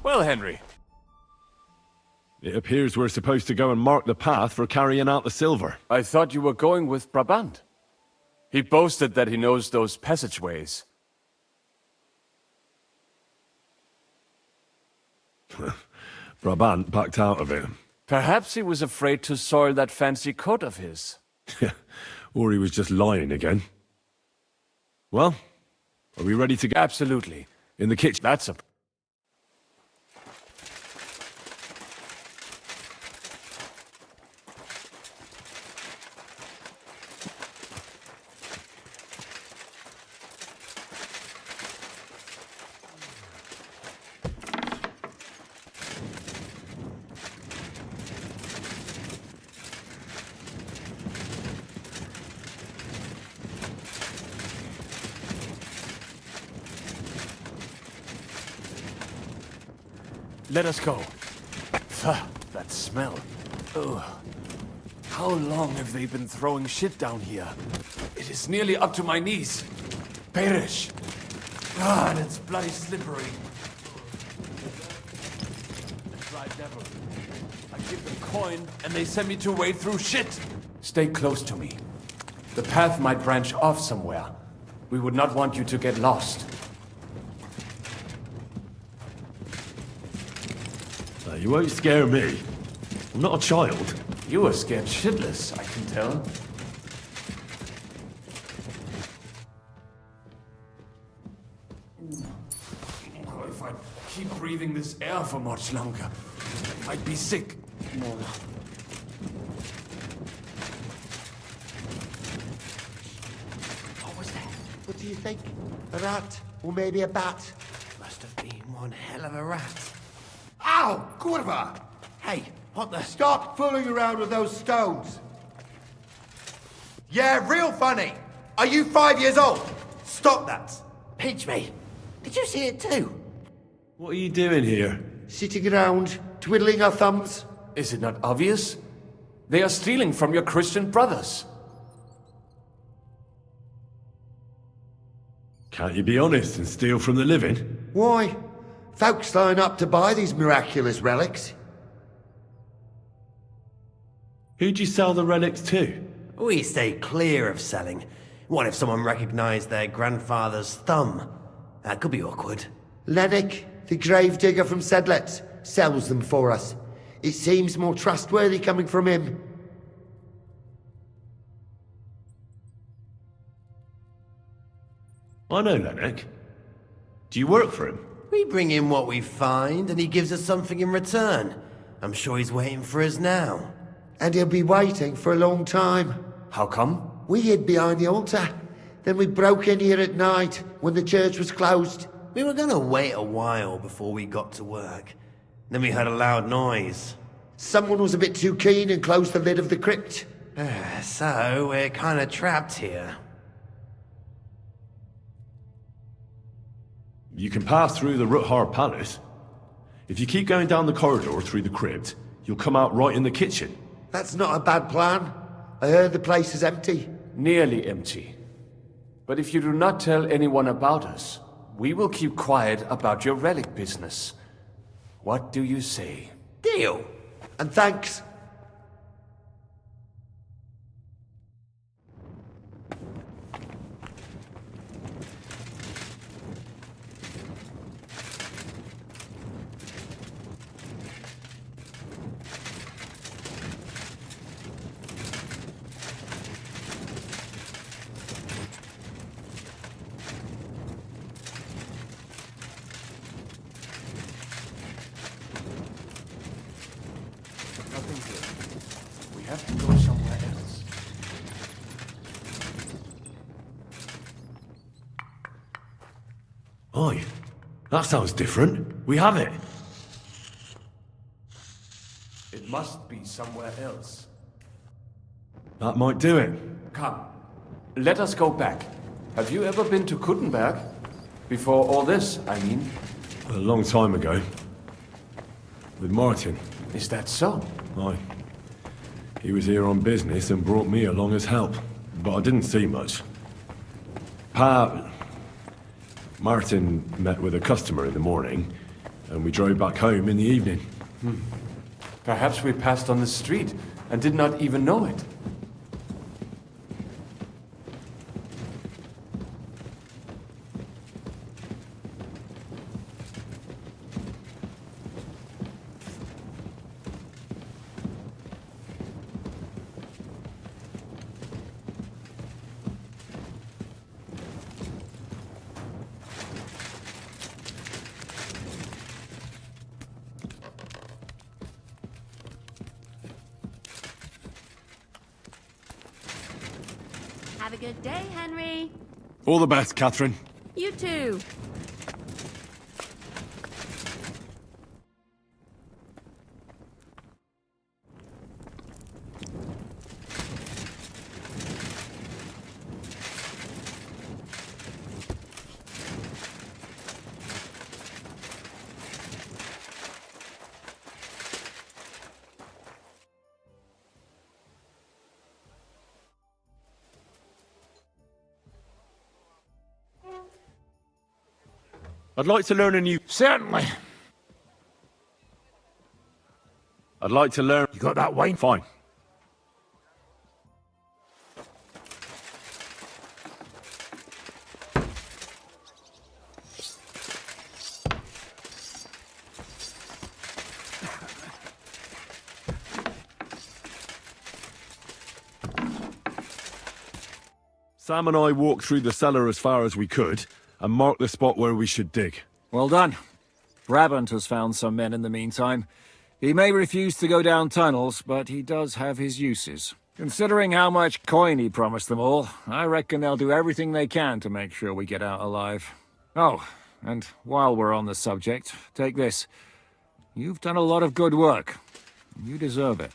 Well, Henry. It appears we're supposed to go and mark the path for carrying out the silver. I thought you were going with Brabant. He boasted that he knows those passageways. Brabant backed out of it. Perhaps he was afraid to soil that fancy coat of his. Or he was just lying again. Well, are we ready to go? Absolutely. In the kitchen. That's a... Let us go. That smell. Ugh. How long have they been throwing shit down here? It is nearly up to my knees. Perish. Ah, and it's bloody slippery. The dry devil. I give them coin, and they send me to wade through shit. Stay close to me. The path might branch off somewhere. We would not want you to get lost. You won't scare me. I'm not a child. You are scared shitless, I can tell. If I keep breathing this air for much longer, I'd be sick. What was that? What do you think? A rat? Or maybe a bat? Must have been one hell of a rat. Ow! Curva! Hey, what the... Stop fooling around with those stones! Yeah, real funny! Are you 5 years old? Stop that! Pinch me. Did you see it too? What are you doing here? Sitting around, twiddling our thumbs. Is it not obvious? They are stealing from your Christian brothers. Can't you be honest and steal from the living? Why? Folks line up to buy these miraculous relics. Who'd you sell the relics to? We stay clear of selling. What if someone recognized their grandfather's thumb? That could be awkward. Lennox, the gravedigger from Sedlet, sells them for us. It seems more trustworthy coming from him. I know Lennox. Do you work for him? We bring in what we find, and he gives us something in return. I'm sure he's waiting for us now. And he'll be waiting for a long time. How come? We hid behind the altar. Then we broke in here at night, when the church was closed. We were gonna wait a while before we got to work. Then we heard a loud noise. Someone was a bit too keen and closed the lid of the crypt. So, we're kinda trapped here. You can pass through the Ruthar Palace. If you keep going down the corridor through the crypt, you'll come out right in the kitchen. That's not a bad plan. I heard the place is empty. Nearly empty. But if you do not tell anyone about us, we will keep quiet about your relic business. What do you say? Deal. And thanks. We have to go somewhere else. Oi, that sounds different. We have it. It must be somewhere else. That might do it. Come, let us go back. Have you ever been to Kuttenberg? Before all this, I mean. A long time ago. With Martin. Is that so? Aye. He was here on business and brought me along as help. But I didn't see much. Martin met with a customer in the morning, and we drove back home in the evening. Perhaps we passed on the street and did not even know it. Have a good day, Henry. All the best, Catherine. You too. I'd like to learn a new... Certainly. I'd like to learn... You got that wine? Fine. Sam and I walked through the cellar as far as we could, and marked the spot where we should dig. Well done. Brabant has found some men in the meantime. He may refuse to go down tunnels, but he does have his uses. Considering how much coin he promised them all, I reckon they'll do everything they can to make sure we get out alive. Oh, and while we're on the subject, take this. You've done a lot of good work. You deserve it.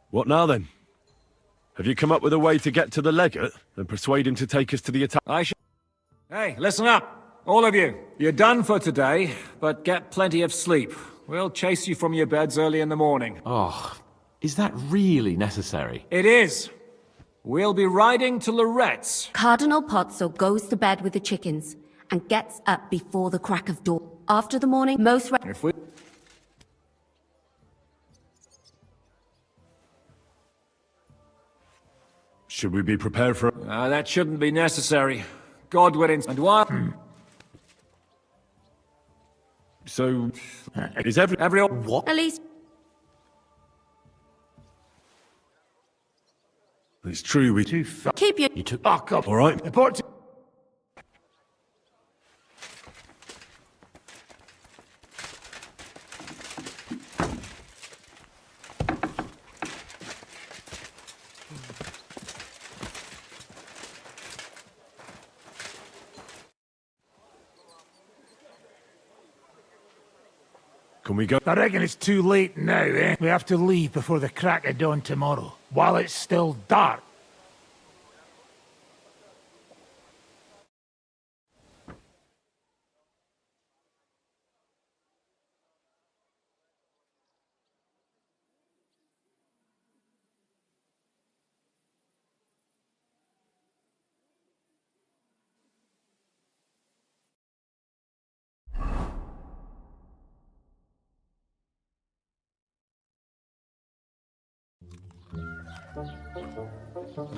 What now, then? Have you come up with a way to get to the legate and persuade him to take us to the attack? Hey, listen up, all of you. You're done for today, but get plenty of sleep. We'll chase you from your beds early in the morning. Oh, is that really necessary? It is. We'll be riding to Lorette's. Cardinal Pozzo goes to bed with the chickens, and gets up before the crack of dawn. After the morning, most... If we... Should we be prepared for... that shouldn't be necessary. Godwin and what? So, is everyone... What? At least... It's true, we... Keep your... You took... Fuck up. All right. Report to... Can we go? I reckon it's too late now, eh? We have to leave before the crack of dawn tomorrow, while it's still dark.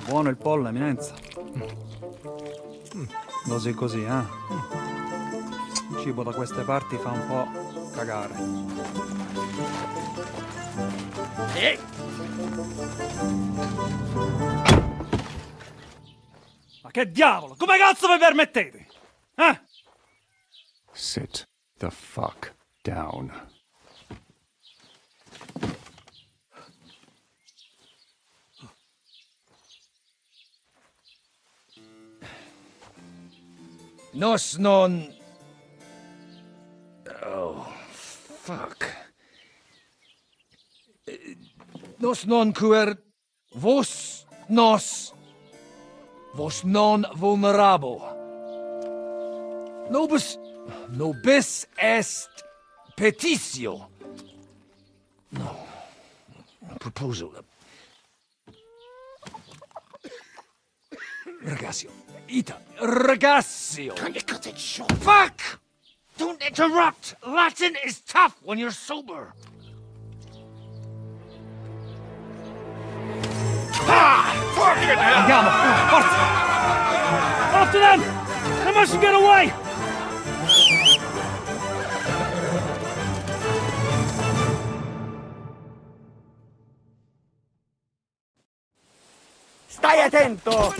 Buono il pollo, eminenza. Così così, eh? Il cibo da queste parti fa un po' cagare. Ma che diavolo? Come cazzo vi permettete? Eh? Sit the fuck down. Nos non... Oh, fuck. Nos non cuer... Vos nos... Vos non vulnerabo. Nobis est petitio. No. Proposal. Ragazio. Ita. Ragazio. Can you cut it short? Fuck! Don't interrupt! Latin is tough when you're sober. Andiamo! Forza! After them! They mustn't get away! Stai attento!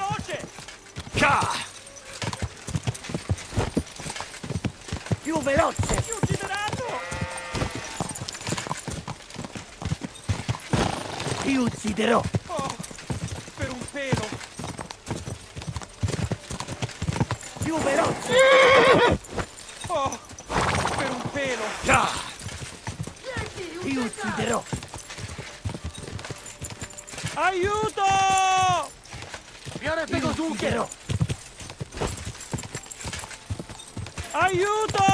Più veloce! Ti uccideranno! Ti ucciderò! Oh, per un pelo! Più veloce! Oh, per un pelo! Ti ucciderò! Aiuto! Ti ucciderò! Aiuto!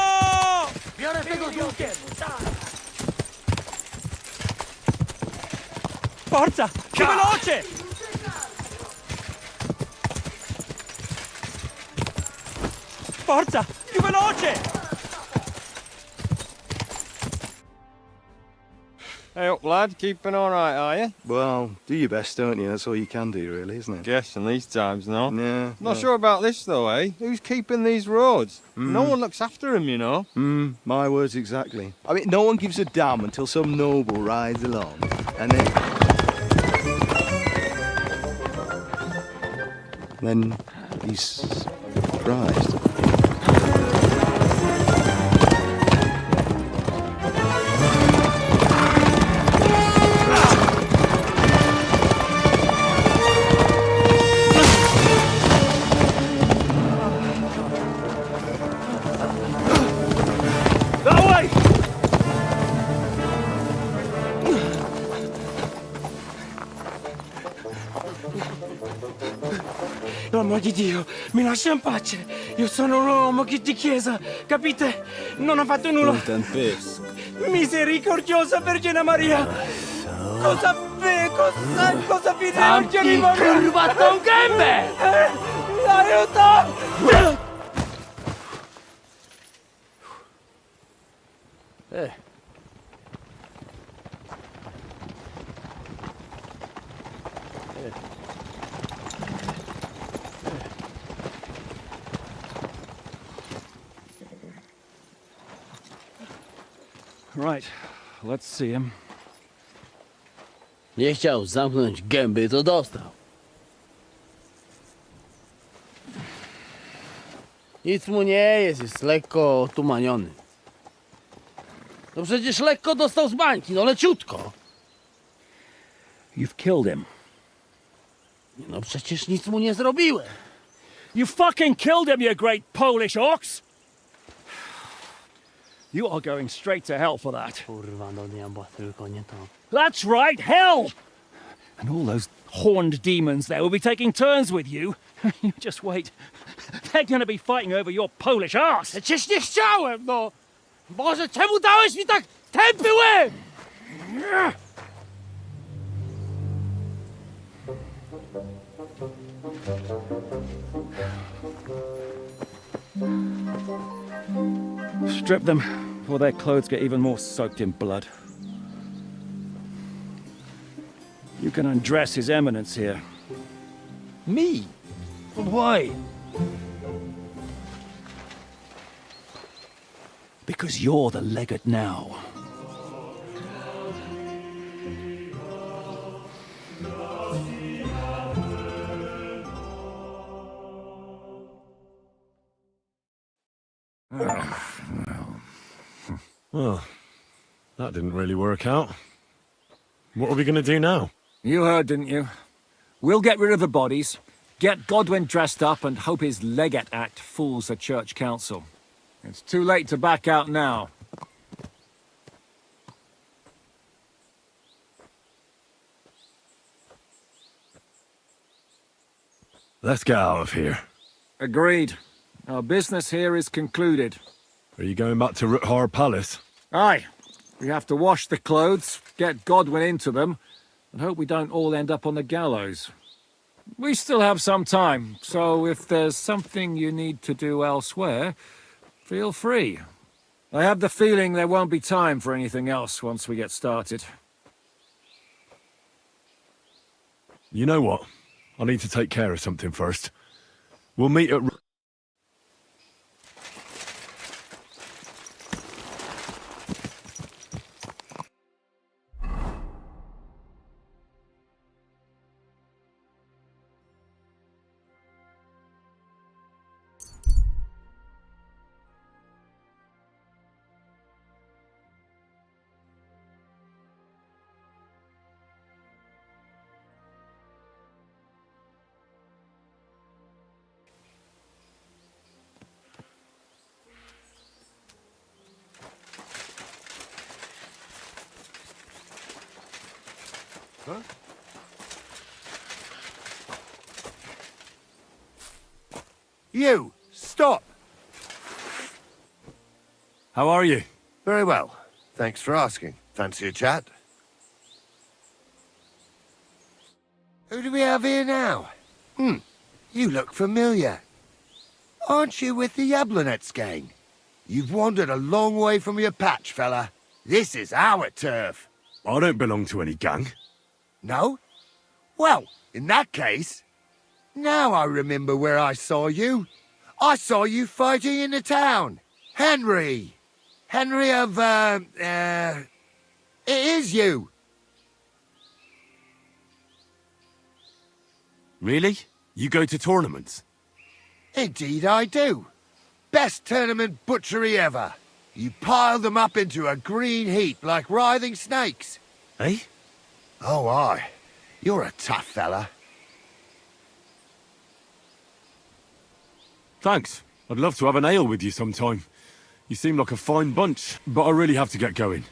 Forza! Più veloce! Forza! Più veloce! Hey up, lad. Keeping all right, are you? Well, do your best, don't you? That's all you can do, really, isn't it? Guess in these times, no? Yeah. Not sure about this, though, eh? Who's keeping these roads? No one looks after them, you know. My words exactly. I mean, no one gives a damn until some noble rides along, and then he's surprised. L'uomo di Dio, mi lascia in pace. Io sono un uomo di chiesa, capite? Non ho fatto nulla. Non t'impersco. Misericordiosa Vergine Maria. Cosa fine Vergine Maria? Curvato un gambe! Aiuto! Right, let's see him. Nie chciał zamknąć gęby, to dostał. Nic mu nie jest lekko otumaniony. No przecież lekko dostał z bańki, no leciutko. You've killed him. No przecież nic mu nie zrobiłem. You fucking killed him, you great Polish ox! You are going straight to hell for that. Kurwa, do diabła, tylko nie to. That's right, hell! And all those horned demons there will be taking turns with you. You just wait. They're gonna be fighting over your Polish ass. Przecież nie chciałem, no! Boże, czemu dałeś mi tak tępy łeb? Strip them, before their clothes get even more soaked in blood. You can undress His Eminence here. Me? Why? Because you're the legate now. Well, that didn't really work out. What are we going to do now? You heard, didn't you? We'll get rid of the bodies, get Godwin dressed up, and hope his Legate Act fools the Church Council. It's too late to back out now. Let's get out of here. Agreed. Our business here is concluded. Are you going back to Ruthar Palace? Aye. We have to wash the clothes, get Godwin into them, and hope we don't all end up on the gallows. We still have some time, so if there's something you need to do elsewhere, feel free. I have the feeling there won't be time for anything else once we get started. You know what? I need to take care of something first. We'll meet at... Huh? You! Stop! How are you? Very well. Thanks for asking. Fancy a chat? Who do we have here now? You look familiar. Aren't you with the Yablonets gang? You've wandered a long way from your patch, fella. This is our turf. I don't belong to any gang. No? Well, in that case... Now I remember where I saw you. I saw you fighting in the town. Henry. Henry of, It is you. Really? You go to tournaments? Indeed I do. Best tournament butchery ever. You pile them up into a green heap like writhing snakes. Eh? Oh, aye. You're a tough fella. Thanks. I'd love to have an ale with you sometime. You seem like a fine bunch, but I really have to get going.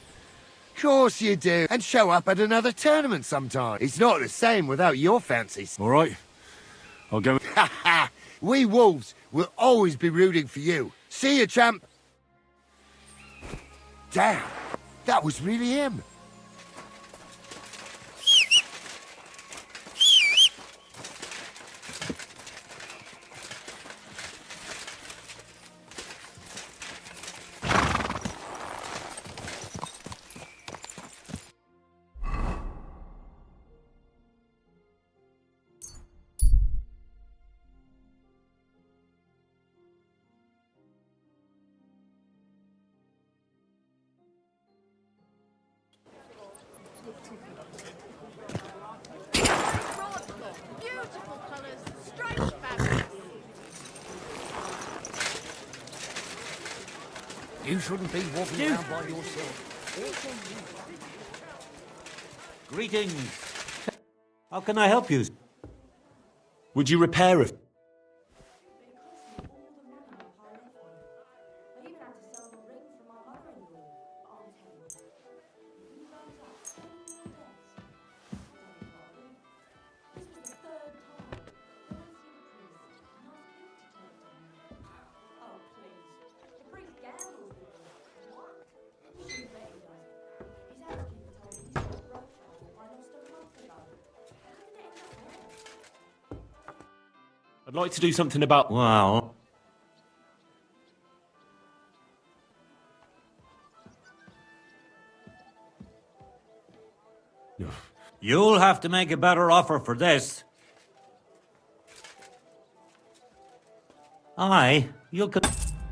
Course you do. And show up at another tournament sometime. It's not the same without your fancies. All right. I'll go... Ha ha! We wolves will always be rooting for you. See you, champ. Damn. That was really him. You shouldn't be walking around by yourself. Greetings. How can I help you? Would you repair a... I'd like to do something about... Well... You'll have to make a better offer for this. Aye, you'll...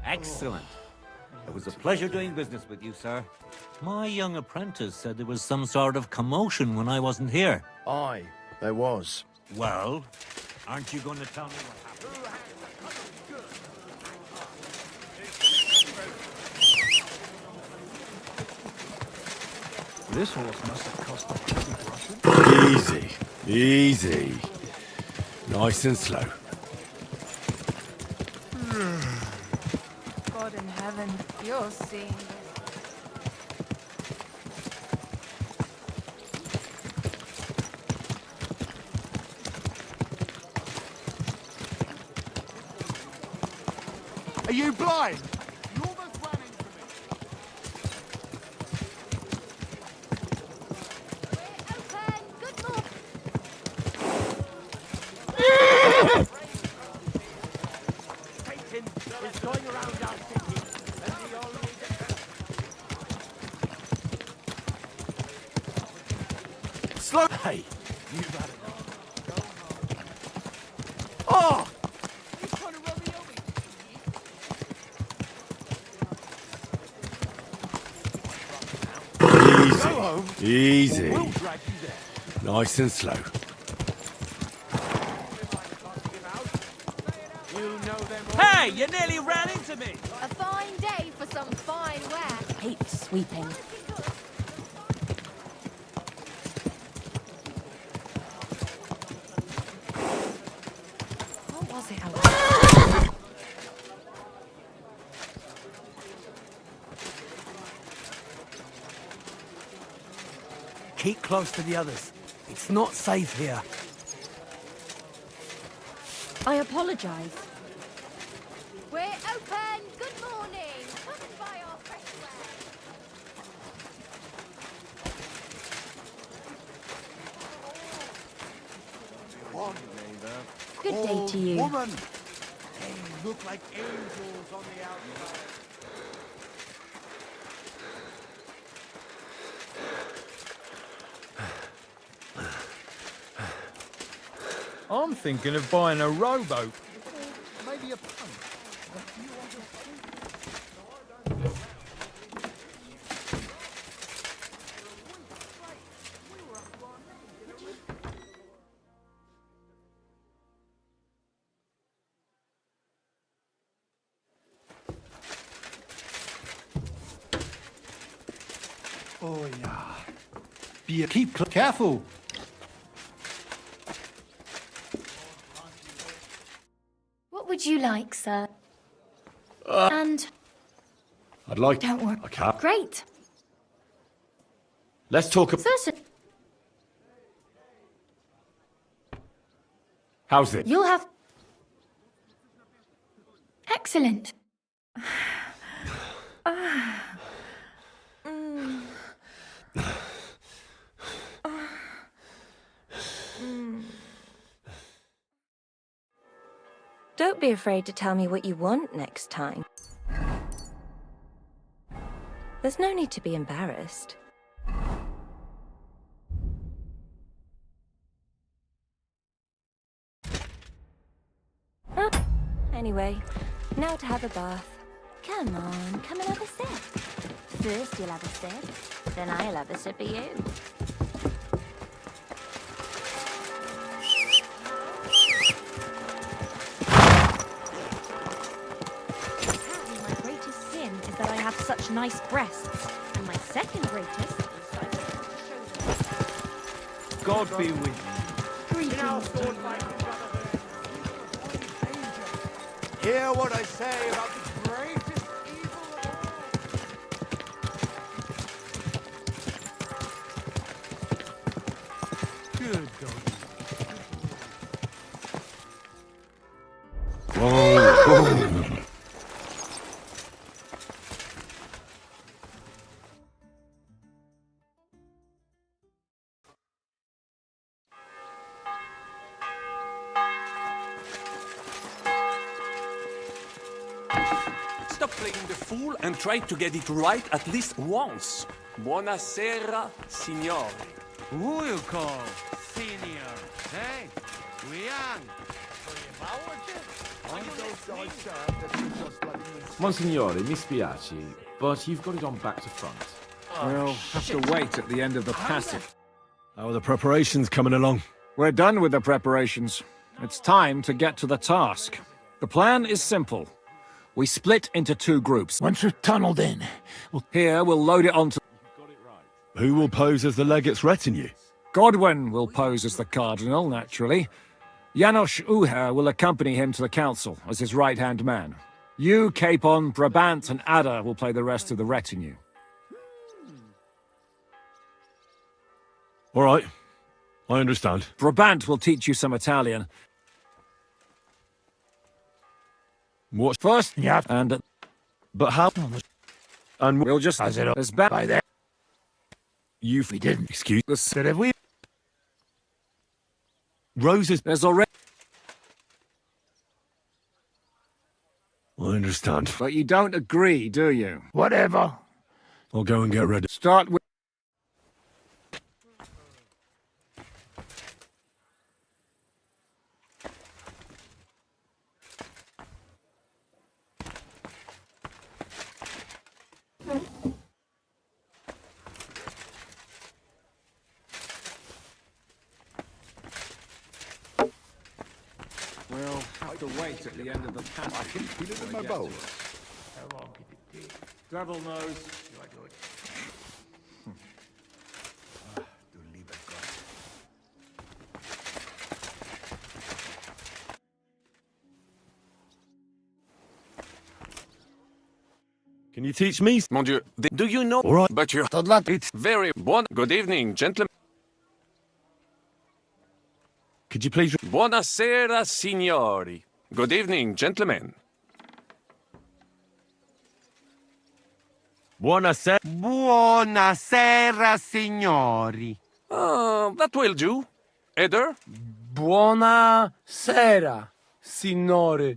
Excellent. It was a pleasure doing business with you, sir. My young apprentice said there was some sort of commotion when I wasn't here. Aye, there was. Well, aren't you going to tell me what happened? This horse must have cost a pretty Russian. Easy. Easy. Nice and slow. God in heaven, you're seeing this. Are you blind? You almost ran into me. Satan is going around our city, and the only... Slow. Hey, you got it. Oh! He's trying to run me over. Easy. Nice and slow. Hey, you nearly ran into me! A fine day for some fine wear. Hate sweeping. What was it, Alex? Keep close to the others. It's not safe here. I apologize. We're open. Good morning. Come and buy our fresh Good day to you. Woman! They look like angels on the outside. I'm thinking of buying a rowboat. Maybe a punt. Oh, yeah. Keep careful. What would you like, sir? And I'd like... don't worry. I can't. Great. Let's talk... Certain. How's it? You'll have. Excellent. Don't be afraid to tell me what you want next time. There's no need to be embarrassed. Anyway, now to have a bath. Come on, come and have a sip. First you'll have a sip, then I'll have a sip of you. Apparently my greatest sin is that I have such nice breasts. And my second greatest is God be with you. Hear what I say about the greatest evil of all. Good God. Whoa. Stop playing the fool and try to get it right at least once. Buonasera, signore. Who you call senior? Hey, we young. Monsignore, mi spiace, but you've got it on back to front. We'll have to wait at the end of the passage. How are the preparations coming along? We're done with the preparations. It's time to get to the task. The plan is simple. We split into two groups. Once we've tunneled in, Here, we'll load it onto... Who will pose as the legate's retinue? Godwin will pose as the Cardinal, naturally. Janos Uher will accompany him to the council as his right-hand man. You, Capon, Brabant, and Adder will play the rest of the retinue. All right. I understand. Brabant will teach you some Italian. What? First, yeah. And... But how? And we'll just... As it There's by there. We didn't. Excuse us. But if we... Rose's... There's already... I understand. But you don't agree, do you? Whatever. I'll go and get ready. Start with... We'll have to wait at the end of the passage. I can feel it in my bones. How long could it take? Devil knows. Can you teach me? Mon Dieu, do you know? All right. But you're... It's very... Good evening, gentlemen. Could you please... Buonasera, signori. Good evening, gentlemen. Buonasera. Buonasera, signori. That will do. Eder? Buonasera, signore.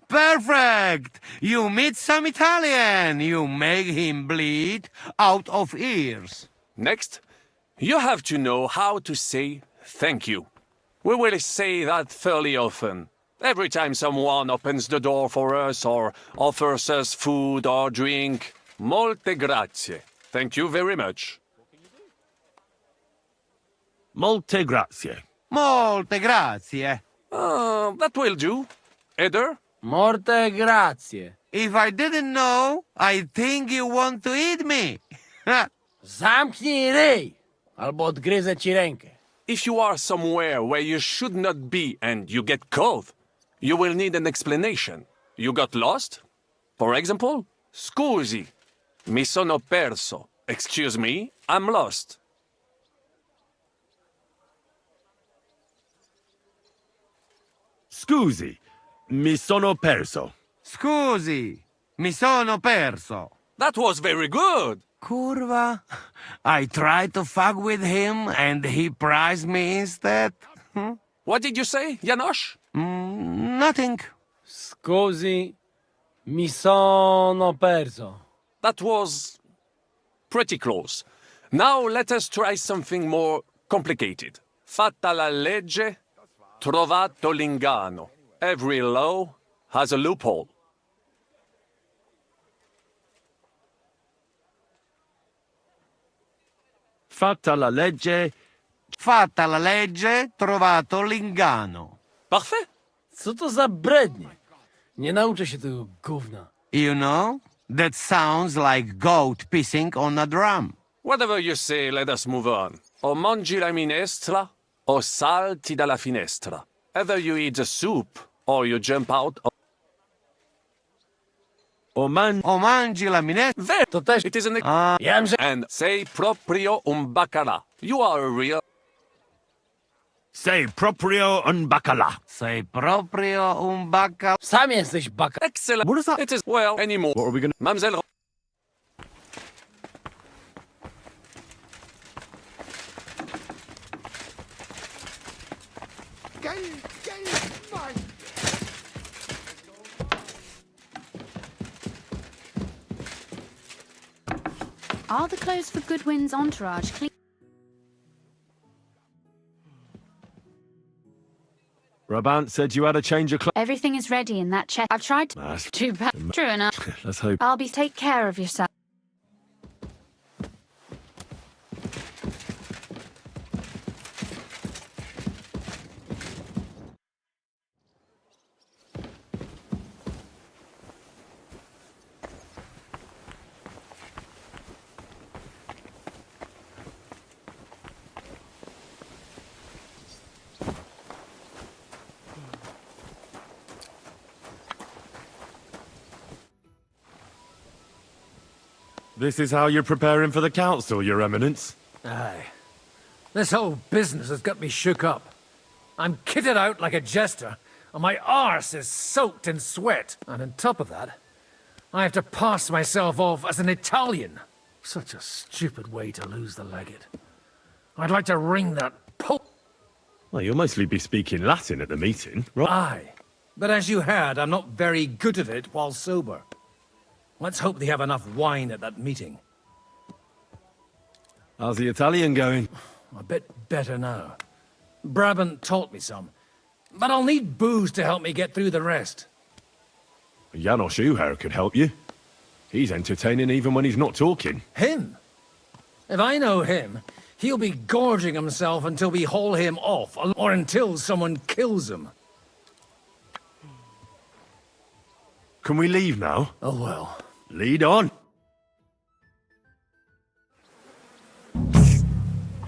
Perfect! You meet some Italian. You make him bleed out of ears. Next, you have to know how to say thank you. We will say that fairly often. Every time someone opens the door for us or offers us food or drink. Molte grazie. Thank you very much. Molte grazie. Molte grazie. That will do. Eder? Morte grazie. If I didn't know, I think you want to eat me. Zamknij ryj, albo odgryzę ci rękę. If you are somewhere where you should not be and you get caught, you will need an explanation. You got lost? For example, scusi, mi sono perso. Excuse me, I'm lost. Scusi, mi sono perso. Scusi, mi sono perso. That was very good. Curva. I tried to fuck with him and he prized me instead. What did you say, Janos? Nothing. Scusi, mi sono perso. That was pretty close. Now let us try something more complicated. Fatta la legge, trovato l'ingano. Every law has a loophole. Fatta la legge. Fatta la legge, trovato l'ingano. Parfait. Co to za brednie? Nie nauczę się tego gówna. You know, That sounds like goat pissing on a drum. Whatever you say, let us move on. O mangi la minestra, o salti dalla finestra. Either you eat the soup, or you jump out of... O mangi la minestra. It is an... And say proprio un bacala. You are a real... Say proprio un bacala. Say proprio un bacala. Sam jesteś baka. Excellent. What is that? It is, well, anymore. What are we gonna... Mamselle... Are the clothes for Goodwin's entourage clean? Brabant said you had a change of clothes. Everything is ready in that chest. I've tried to... That's Too bad. True enough. Let's hope. I'll be... Take care of yourself. This is how you're preparing for the council, Your Eminence? Aye. This whole business has got me shook up. I'm kitted out like a jester, and my arse is soaked in sweat. And on top of that, I have to pass myself off as an Italian. Such a stupid way to lose the legate. I'd like to ring that Pope. Well, you'll mostly be speaking Latin at the meeting, right? Aye. But as you heard, I'm not very good at it while sober. Let's hope they have enough wine at that meeting. How's the Italian going? A bit better now. Brabant taught me some. But I'll need booze to help me get through the rest. Janos Uher could help you. He's entertaining even when he's not talking. Him? If I know him, he'll be gorging himself until we haul him off, or until someone kills him. Can we leave now? Oh well. Lead on.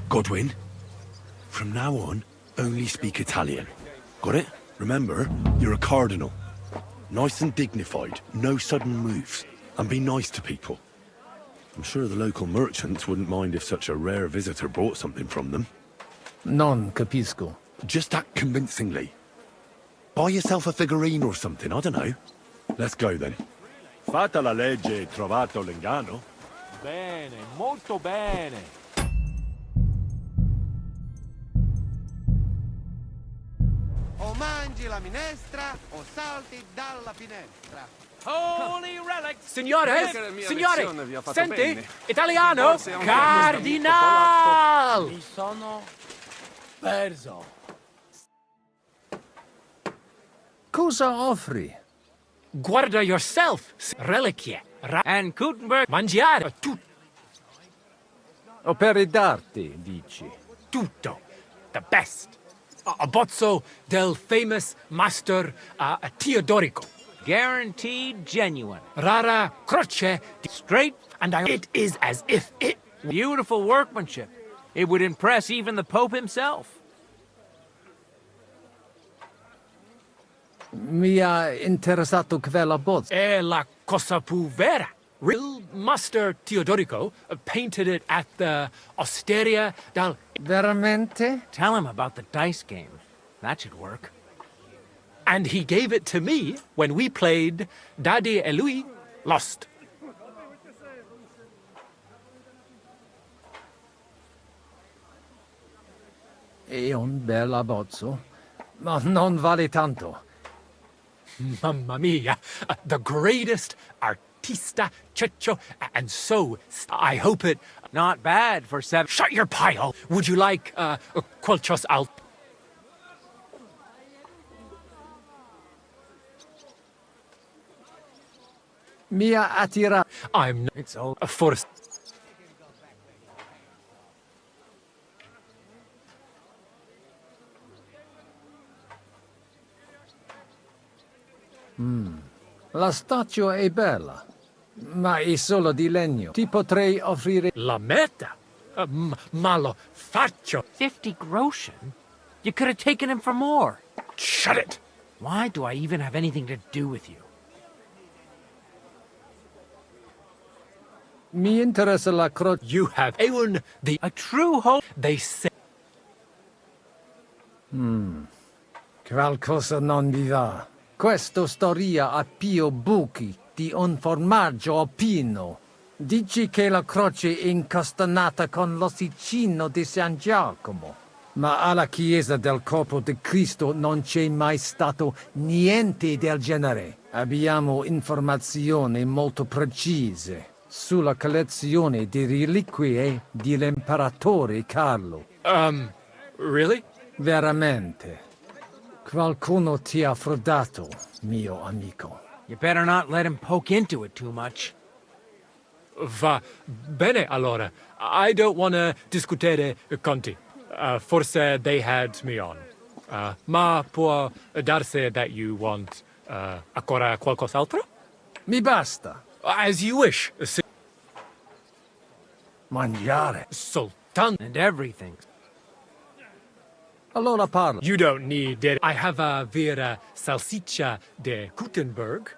Godwin, from now on, only speak Italian. Got it? Remember, you're a cardinal. Nice and dignified, no sudden moves, and be nice to people. I'm sure the local merchants wouldn't mind if such a rare visitor brought something from them. Non capisco. Just act convincingly. Buy yourself a figurine or something, I don't know. Let's go then. Fatta la legge, trovato l'inganno. Bene, molto bene. O mangi la minestra, o salti dalla finestra. Holy relics! Signore! Signore! Senti! Italiano! Forse anche Cardinal! Mi sono perso. Cosa offri? Guarda yourself! Reliquie. And Gutenberg. Mangiare. Tutto. O per ridarti, dici? Tutto. The best. A bozzo del famous master Teodorico. Guaranteed genuine. Rara croce. Straight. And it is as if it... Beautiful workmanship. It would impress even the Pope himself. Mi ha interessato quella bozza. È la cosa più vera. Real Master Teodorico painted it at the Osteria dal... Veramente? Tell him about the dice game. That should work. And he gave it to me when we played Daddy e lui Lost. È un bel abbozzo, ma non vale tanto. Mamma mia, the greatest artista Ceccio, and so I hope it... Not bad for 7... Shut your pile! Would you like qualchos alt? Mia attira... I'm... It's all... Forced. La statua è bella. Ma è solo di legno. Ti potrei offrire... La meta? Ma lo faccio. 50 groschen? You could have taken him for more. Shut it! Why do I even have anything to do with you? Mi interessa la croce. You have A true hope. They say... Qualcosa non vi va. Questa storia ha più buchi di un formaggio alpino. Dici che la croce è incastenata con l'ossicino di San Giacomo. Ma alla chiesa del corpo di Cristo non c'è mai stato niente del genere. Abbiamo informazioni molto precise sulla collezione di reliquie dell'imperatore Carlo. Really? Veramente. Qualcuno ti ha frodato, mio amico. You better not let him poke into it too much. Va bene allora. I don't want to discutere conti. Forse they had me on. Ma può darsi that you want ancora qualcos'altro? Mi basta. As you wish. Mangiare. Soltanto. And everything. Allora parla. You don't need it. I have a vera salsiccia de Gutenberg,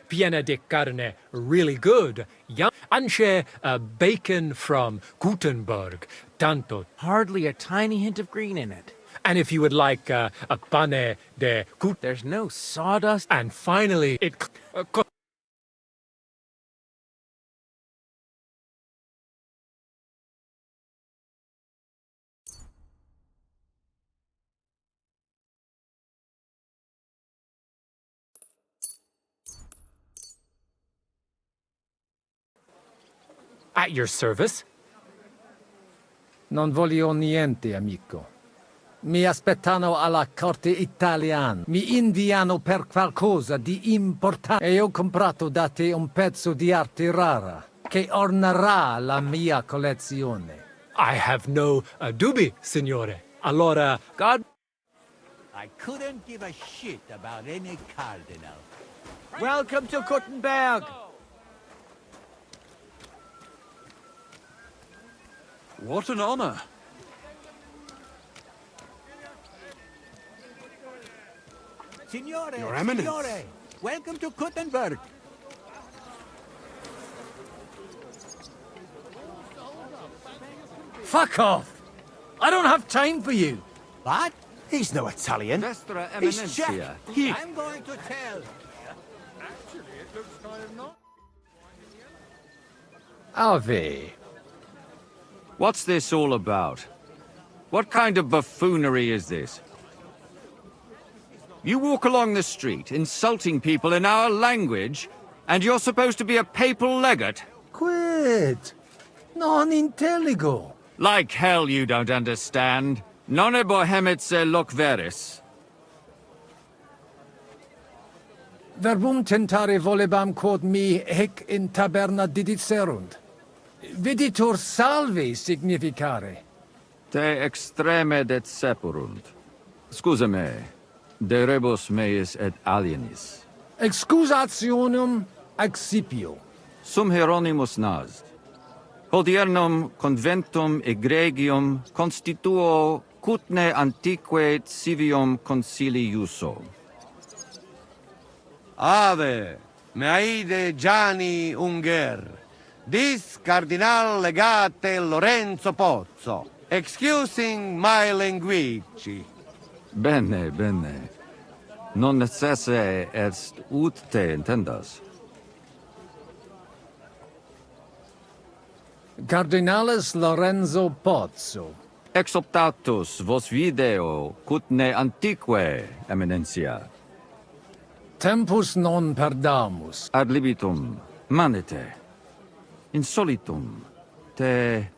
piena de carne, really good. Yum. Anche bacon from Gutenberg. Tanto. Hardly a tiny hint of green in it. And if you would like a pane de Gut. There's no sawdust. And finally, it... At your service? Non voglio niente, amico. Mi aspettano alla corte italiana. Mi inviano per qualcosa di importante. E ho comprato da te un pezzo di arte rara che ornerà la mia collezione. I have no dubbi, signore. Allora, God... I couldn't give a shit about any cardinal. Welcome to Gutenberg! What an honor. Signore, Your Eminence. Signore, welcome to Gutenberg. Fuck off! I don't have time for you. What? He's no Italian. Vestra He's Eminencia. Czech. I'm going to tell. Actually, it looks kind of not. Ave. What's this all about? What kind of buffoonery is this? You walk along the street, insulting people in our language, and you're supposed to be a papal legate? Quit! Non intelligo. Like hell you don't understand. Non bohemitse loc veris. Verbum tentare volebam quod mi hec in taberna didicerunt. Viditur salve significare. Te extreme det sepurunt. Scusa me, de rebus meis et alienis. Excusationum accipio. Sum Hieronymus Nast. Hodiernum conventum egregium constituo cutne antique civium concili iuso. Ave, meaide Gianni Unger. Dis Cardinal Legate Lorenzo Pozzo. Excusing my language. Bene, bene. Non necesse est ut te intendas. Cardinalis Lorenzo Pozzo. Ex optatus vos video cutne antique, Eminencia. Tempus non perdamus. Ad libitum, manete. Insolitum, te...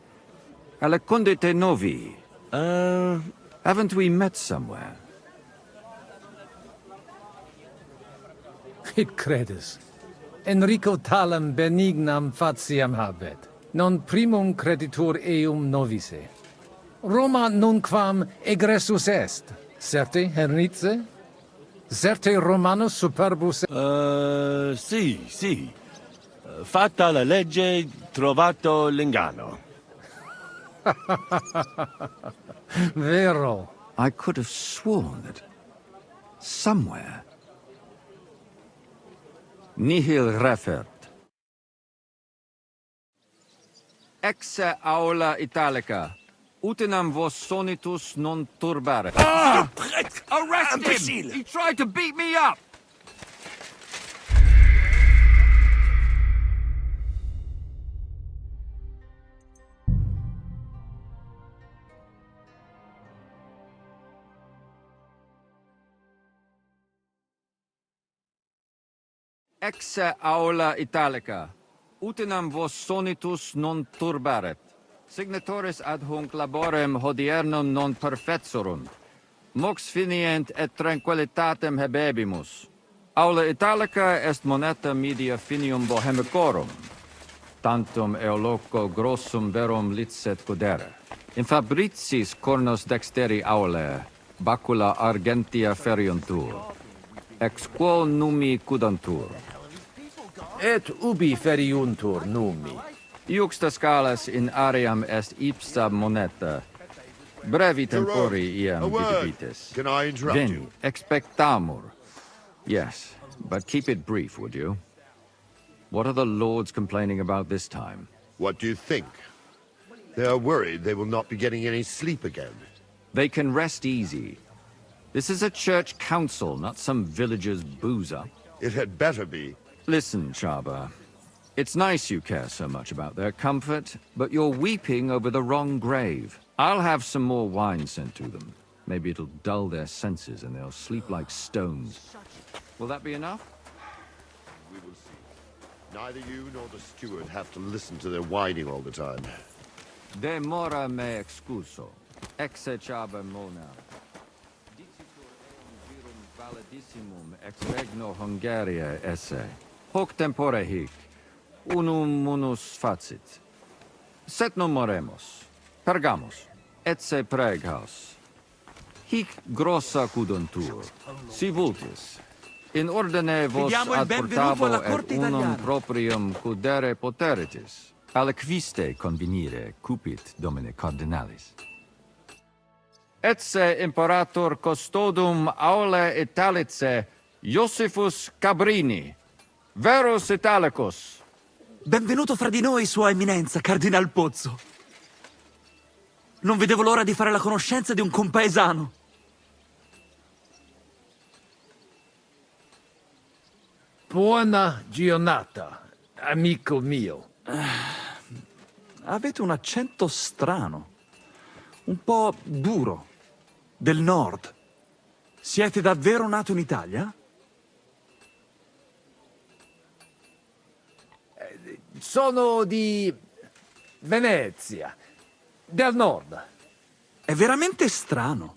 Alecundite novi. Haven't we met somewhere? It credes. Enrico talam benignam faciam habet. Non primum creditur eum novice. Roma nunquam egressus est. Certe, Hernice? Certe Romanus superbus... Si. Fatta la legge, trovato l'inganno. Vero. I could have sworn that somewhere nihil refert. Ex aula italica. Utinam vos sonitus non turbare. Arrest him! He tried to beat me up! Ex aula italica. Utinam vos sonitus non turbaret. Signatoris ad hunc laborem hodiernum non perfetsurunt. Mox finient et tranquillitatem habebimus. Aula italica est moneta media finium bohemicorum. Tantum eoloco grossum verum licet godere. In fabricis cornos dexteri aulae, bacula argentia feriuntur. Ex quo numi cudantur. Et ubi feriuntur numi? Iuxta scalas in aream est ipsa moneta. Brevi tempori iam vidibitis. Can I interrupt Veni, you? expectamur. Yes, but keep it brief, would you? What are the lords complaining about this time? What do you think? They are worried they will not be getting any sleep again. They can rest easy. This is a church council, not some villager's boozer. It had better be. Listen, Chaba. It's nice you care so much about their comfort, but you're weeping over the wrong grave. I'll have some more wine sent to them. Maybe it'll dull their senses and they'll sleep like stones. Will that be enough? We will see. Neither you nor the steward have to listen to their whining all the time. De mora me excuso. Exe Chaba mona. Dicitur eum virum validissimum ex regno Hungaria esse. Hoc tempore hic. Unum munus facit. Set non moremus. Pergamus. Etse preghaus. Hic grossa cuduntur. Si vultis. In ordine vos ad portabo et unum proprium cudere poteritis. Aliquiste convenire cupit domine cardinalis. Etse imperator custodum aule italice Iosifus Cabrini. Verus Italicus. Benvenuto fra di noi, Sua Eminenza, Cardinal Pozzo. Non vedevo l'ora di fare la conoscenza di un compaesano. Buona giornata, amico mio. Avete un accento strano, un po' duro, del nord. Siete davvero nato in Italia? Sono di Venezia, del nord. È veramente strano.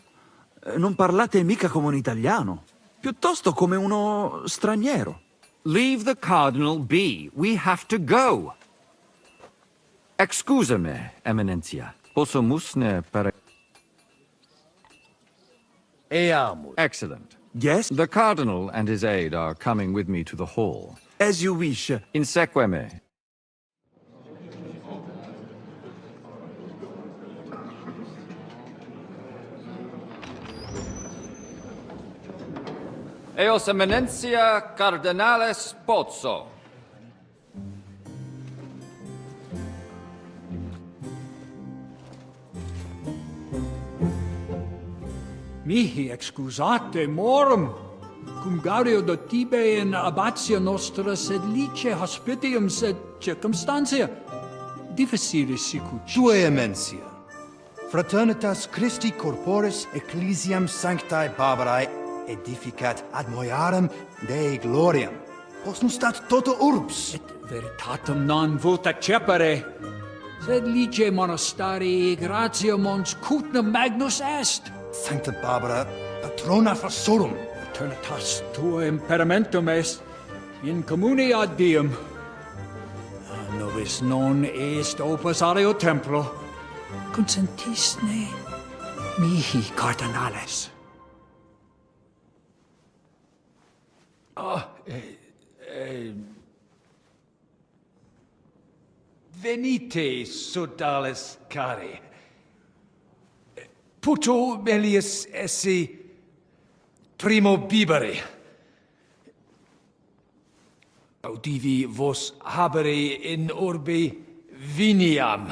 Non parlate mica come un italiano, piuttosto come uno straniero. Leave the cardinal be. We have to go. Excusame, Eminentia. Posso musne per... Eamur. Excellent. Yes? The cardinal and his aide are coming with me to the hall. As you wish. Inseque me. Eos Eminentia Cardinales Pozzo. Mihi excusate morum, cum gaudio do tibe in abatio nostra sed lice hospitium sed circumstantia difficilis sicut. Tua emensia, fraternitas Christi corporis ecclesiam sanctae Barbarae edificat ad moiarem Dei gloriam. Postnustat toto urbs. Et veritatem non vult accepere, sed lice monastarii gratiam mons cutnam magnus est. Sancta Barbara, patrona frassorum. Eternitas tua imperamentum est in communi ad diem. Nobis non est opus aleo templo. Consentisne mihi cardinales. Venite, sodales cari. Puto melius esse primo bibere. Audivi vos habere in orbe viniam.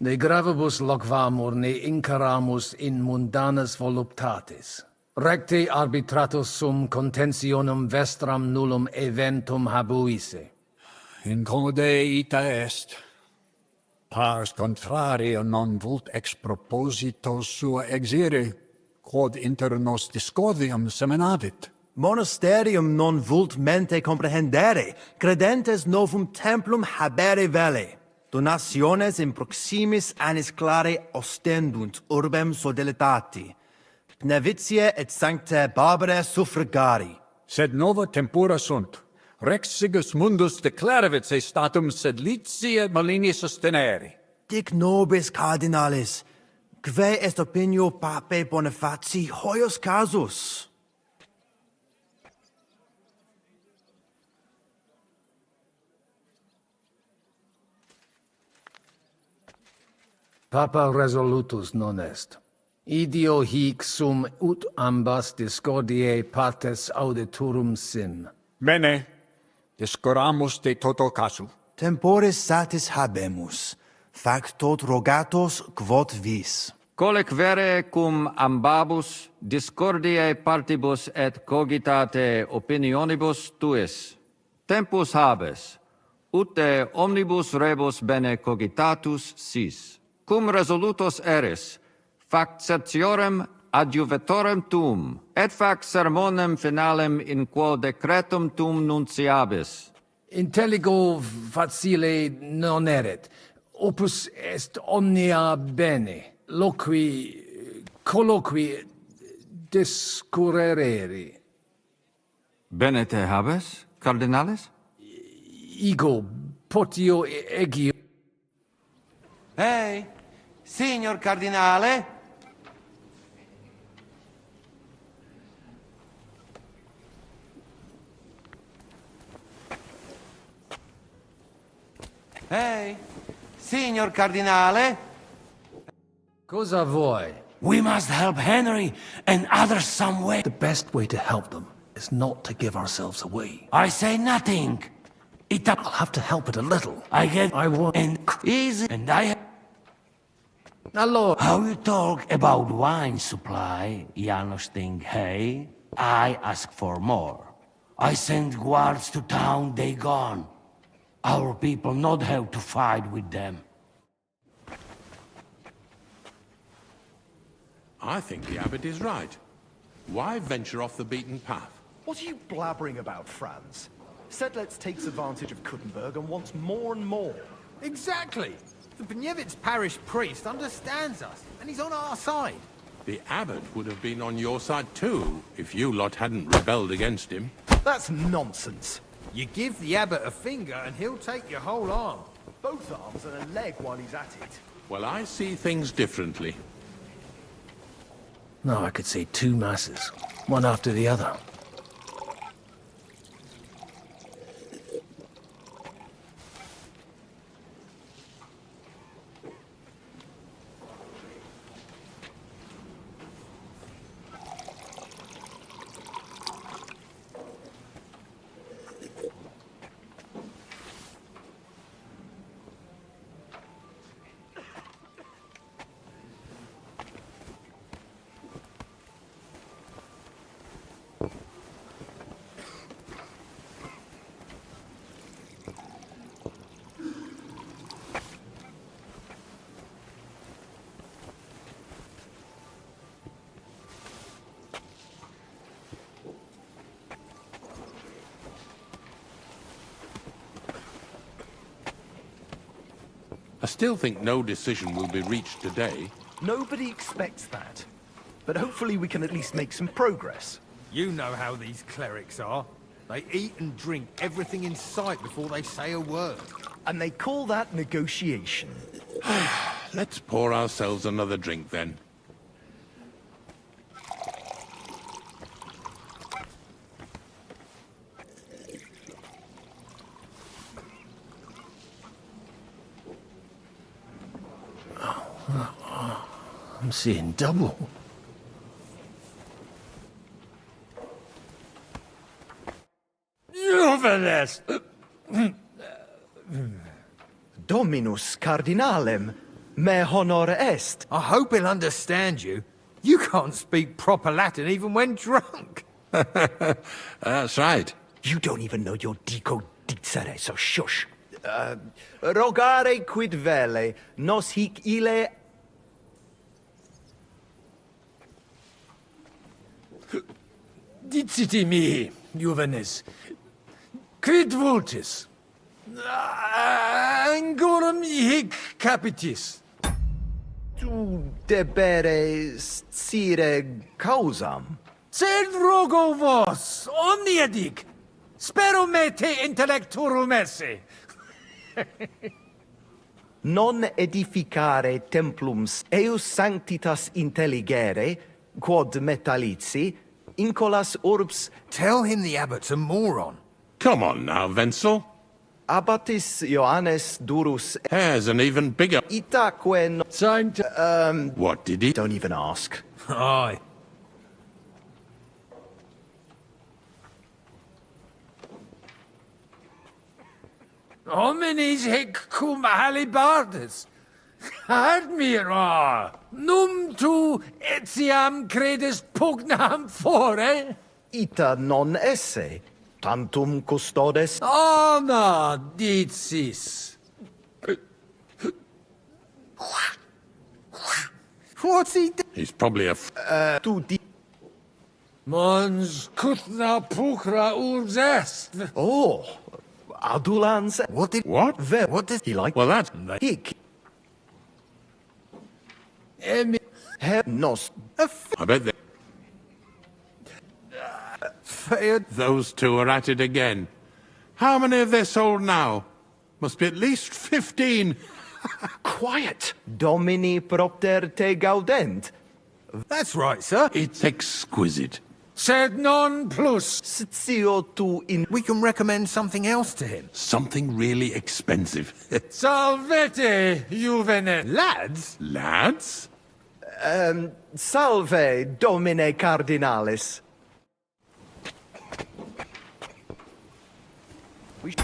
Ne gravibus loquamur ne incaramus in mundanas voluptatis. Recte arbitratus sum contentionum vestram nullum eventum habuisse. Incode ita est. Pars contrario non vult ex proposito sua exire, quod inter nos discordium seminavit. Monasterium non vult mente comprehendere, credentes novum templum habere vele. Donationes in proximis annis clare ostendunt urbem sodelitati. Pnevitiae et sanctae Barbarae suffragari. Sed nova tempora sunt. Rex sigus mundus declaravit se statum sed litia malini sostenere. Dic nobis cardinalis, quae est opinio pape Bonifaci hoius casus? Papa resolutus non est. Idio hic sum ut ambas discordiae partes auditorum sim. Bene, discoramus de toto casu. Temporis satis habemus, factot rogatos quod vis. Colec vere cum ambabus discordiae partibus et cogitate opinionibus tuis. Tempus habes, ut de omnibus rebus bene cogitatus sis. Cum resolutos eris, fac certiorem adjuvetorem tuum, et fac sermonem finalem in quo decretum tuum nunciabis. Intelligo facile non erit. Opus est omnia bene. Loqui, colloqui discurrere. Bene te habes, cardinalis? Ego, potio egio. Ehi, signor cardinale? Ehi, signor cardinale? Cosa vuoi? We must help Henry and others some way. The best way to help them is not to give ourselves away. I say nothing. I'll have to help it a little. I want easy, and I... Allora. How you talk about wine supply, Janos think, hey? I ask for more. I send guards to town, they gone. Our people not have to fight with them. I think the abbot is right. Why venture off the beaten path? What are you blabbering about, Franz? Sedlitz takes advantage of Kuttenberg and wants more and more. Exactly! The Bnievitz parish priest understands us, and he's on our side. The abbot would have been on your side too, if you lot hadn't rebelled against him. That's nonsense. You give the abbot a finger and he'll take your whole arm. Both arms and a leg while he's at it. Well, I see things differently. No, I could say 2 masses, one after the other. still think no decision will be reached today. Nobody expects that. But hopefully we can at least make some progress. You know how these clerics are. They eat and drink everything in sight before they say a word. And they call that negotiation. Let's pour ourselves another drink then. I'm seeing double. Juvenes! Dominus cardinalem, me honor est. I hope he'll understand you. You can't speak proper Latin even when drunk. That's right. You don't even know your dico dicere, so shush. Rogare quid vele, nos hic ile... Dicite mihi, Juvenes, quid vultis? Angorum hic capitis. Tu debere scire causam. Sed rogo vos, omnia dic, spero me te intellecturum esse. Non edificare templums eus sanctitas intelligere, quod metallici, incolas urbs... Tell him the abbot's a moron. Come on now, Wenzel. Abbatis Johannes Durus... Hair's an even bigger... Itaque no... Time to... What did he... Don't even ask. Aye. Homines hic cum halibardis. Admira, num tu etiam credis pugnam fore? Ita non esse, tantum custodes... Ana dicis. What's he do? He's probably a... tu di... Mons cutna pucra urbs est. Oh, adulans... What did... What? What does he like? Well, that's... Hic... Emi... Nos... I bet they... Those two are at it again. How many have they sold now? Must be at least 15. Quiet! Domini propter te gaudent. That's right, sir. It's exquisite. Sed non plus. Scio tu in... We can recommend something else to him. Something really expensive. Salvete, Juvenes. Lads? Lads? Salve, domine cardinalis. We